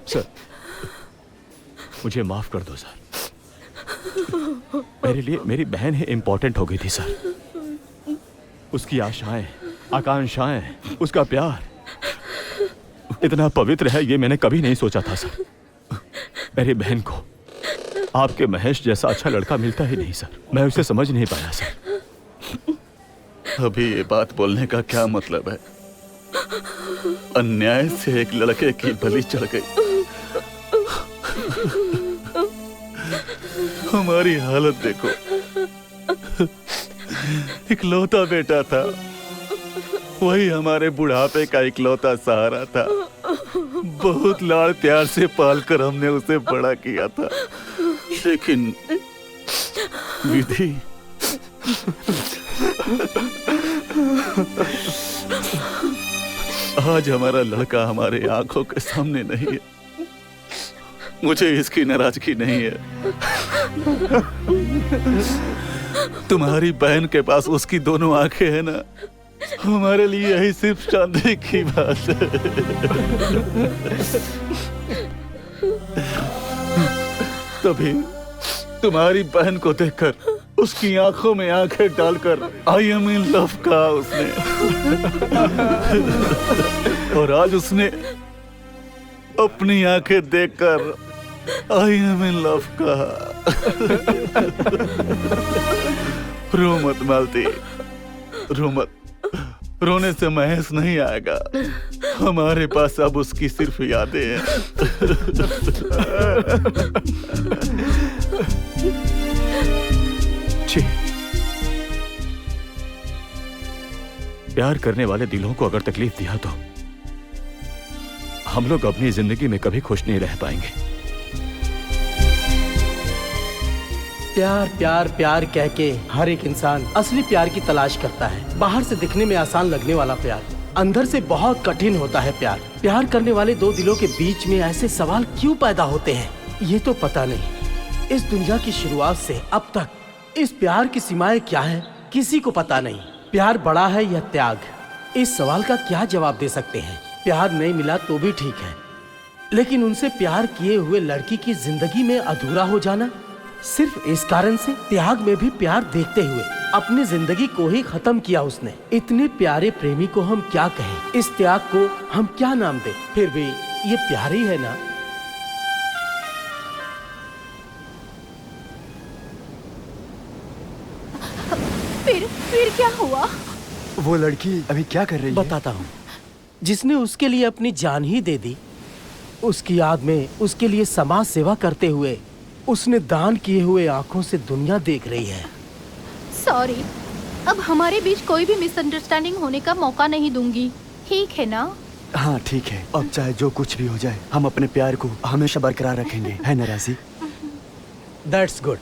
सर, मुझे माफ कर दो सर। मेरे लिए मेरी बहन ही इम्पोर्टेंट हो गई थी सर। उसकी आशाएं, आकांक्षाएं, उसका प्यार इतना पवित्र है ये मैंने कभी नहीं सोचा था सर। मेरी बहन को आपके महेश जैसा अच्छा लड़का मिलता ही नहीं सर। मैं उसे समझ नहीं पाया सर। अभी ये बात बोलने का क्या मतलब है? अन्याय से एक लड़के की बलि चढ़ गई। हमारी हालत देखो। इकलौता बेटा था, वही हमारे बुढ़ापे का इकलौता सहारा था। बहुत लाड़ प्यार से पालकर हमने उसे बड़ा किया था, लेकिन विधि आज हमारा लड़का हमारे आंखों के सामने नहीं है। मुझे इसकी नाराजगी नहीं है। तुम्हारी बहन के पास उसकी दोनों आंखें हैं ना, हमारे लिए यही सिर्फ चांदी की बात है। तभी तुम्हारी बहन को देखकर उसकी आंखों में आंखें डालकर आई एम इन लव कहा उसने। और आज उसने अपनी आंखें देखकर आई एम इन लव कहा। रो मत मालती, रो मत। रोने से महेश नहीं आएगा, हमारे पास अब उसकी सिर्फ यादें हैं। प्यार करने वाले दिलों को अगर तकलीफ दिया तो हम लोग अपनी जिंदगी में कभी खुश नहीं रह पाएंगे। प्यार प्यार प्यार कह के हर एक इंसान असली प्यार की तलाश करता है। बाहर से दिखने में आसान लगने वाला प्यार अंदर से बहुत कठिन होता है। प्यार प्यार करने वाले दो दिलों के बीच में ऐसे सवाल क्यों पैदा होते हैं, ये तो पता नहीं। इस दुनिया की शुरुआत से अब तक इस प्यार की सीमाएं क्या है, किसी को पता नहीं। प्यार बड़ा है या त्याग, इस सवाल का क्या जवाब दे सकते हैं। प्यार नहीं मिला तो भी ठीक है, लेकिन उनसे प्यार किए हुए लड़की की जिंदगी में अधूरा हो जाना, सिर्फ इस कारण से त्याग में भी प्यार देखते हुए अपनी जिंदगी को ही खत्म किया उसने। इतने प्यारे प्रेमी को हम क्या कहें, इस त्याग को हम क्या नाम दें, फिर भी ये प्यार ही है ना। फिर क्या हुआ? वो लड़की अभी क्या कर रही है? बताता हूँ। जिसने उसके लिए अपनी जान ही दे दी, उसकी याद में उसके लिए समाज सेवा करते हुए उसने दान किए हुए आंखों से दुनिया देख रही है। सॉरी, अब हमारे बीच कोई भी मिसअंडरस्टैंडिंग होने का मौका नहीं दूंगी, ठीक है ना? हाँ ठीक है, अब चाहे जो कुछ भी हो जाए हम अपने प्यार को हमेशा बरकरार रखेंगे, है ना राजी? That's good.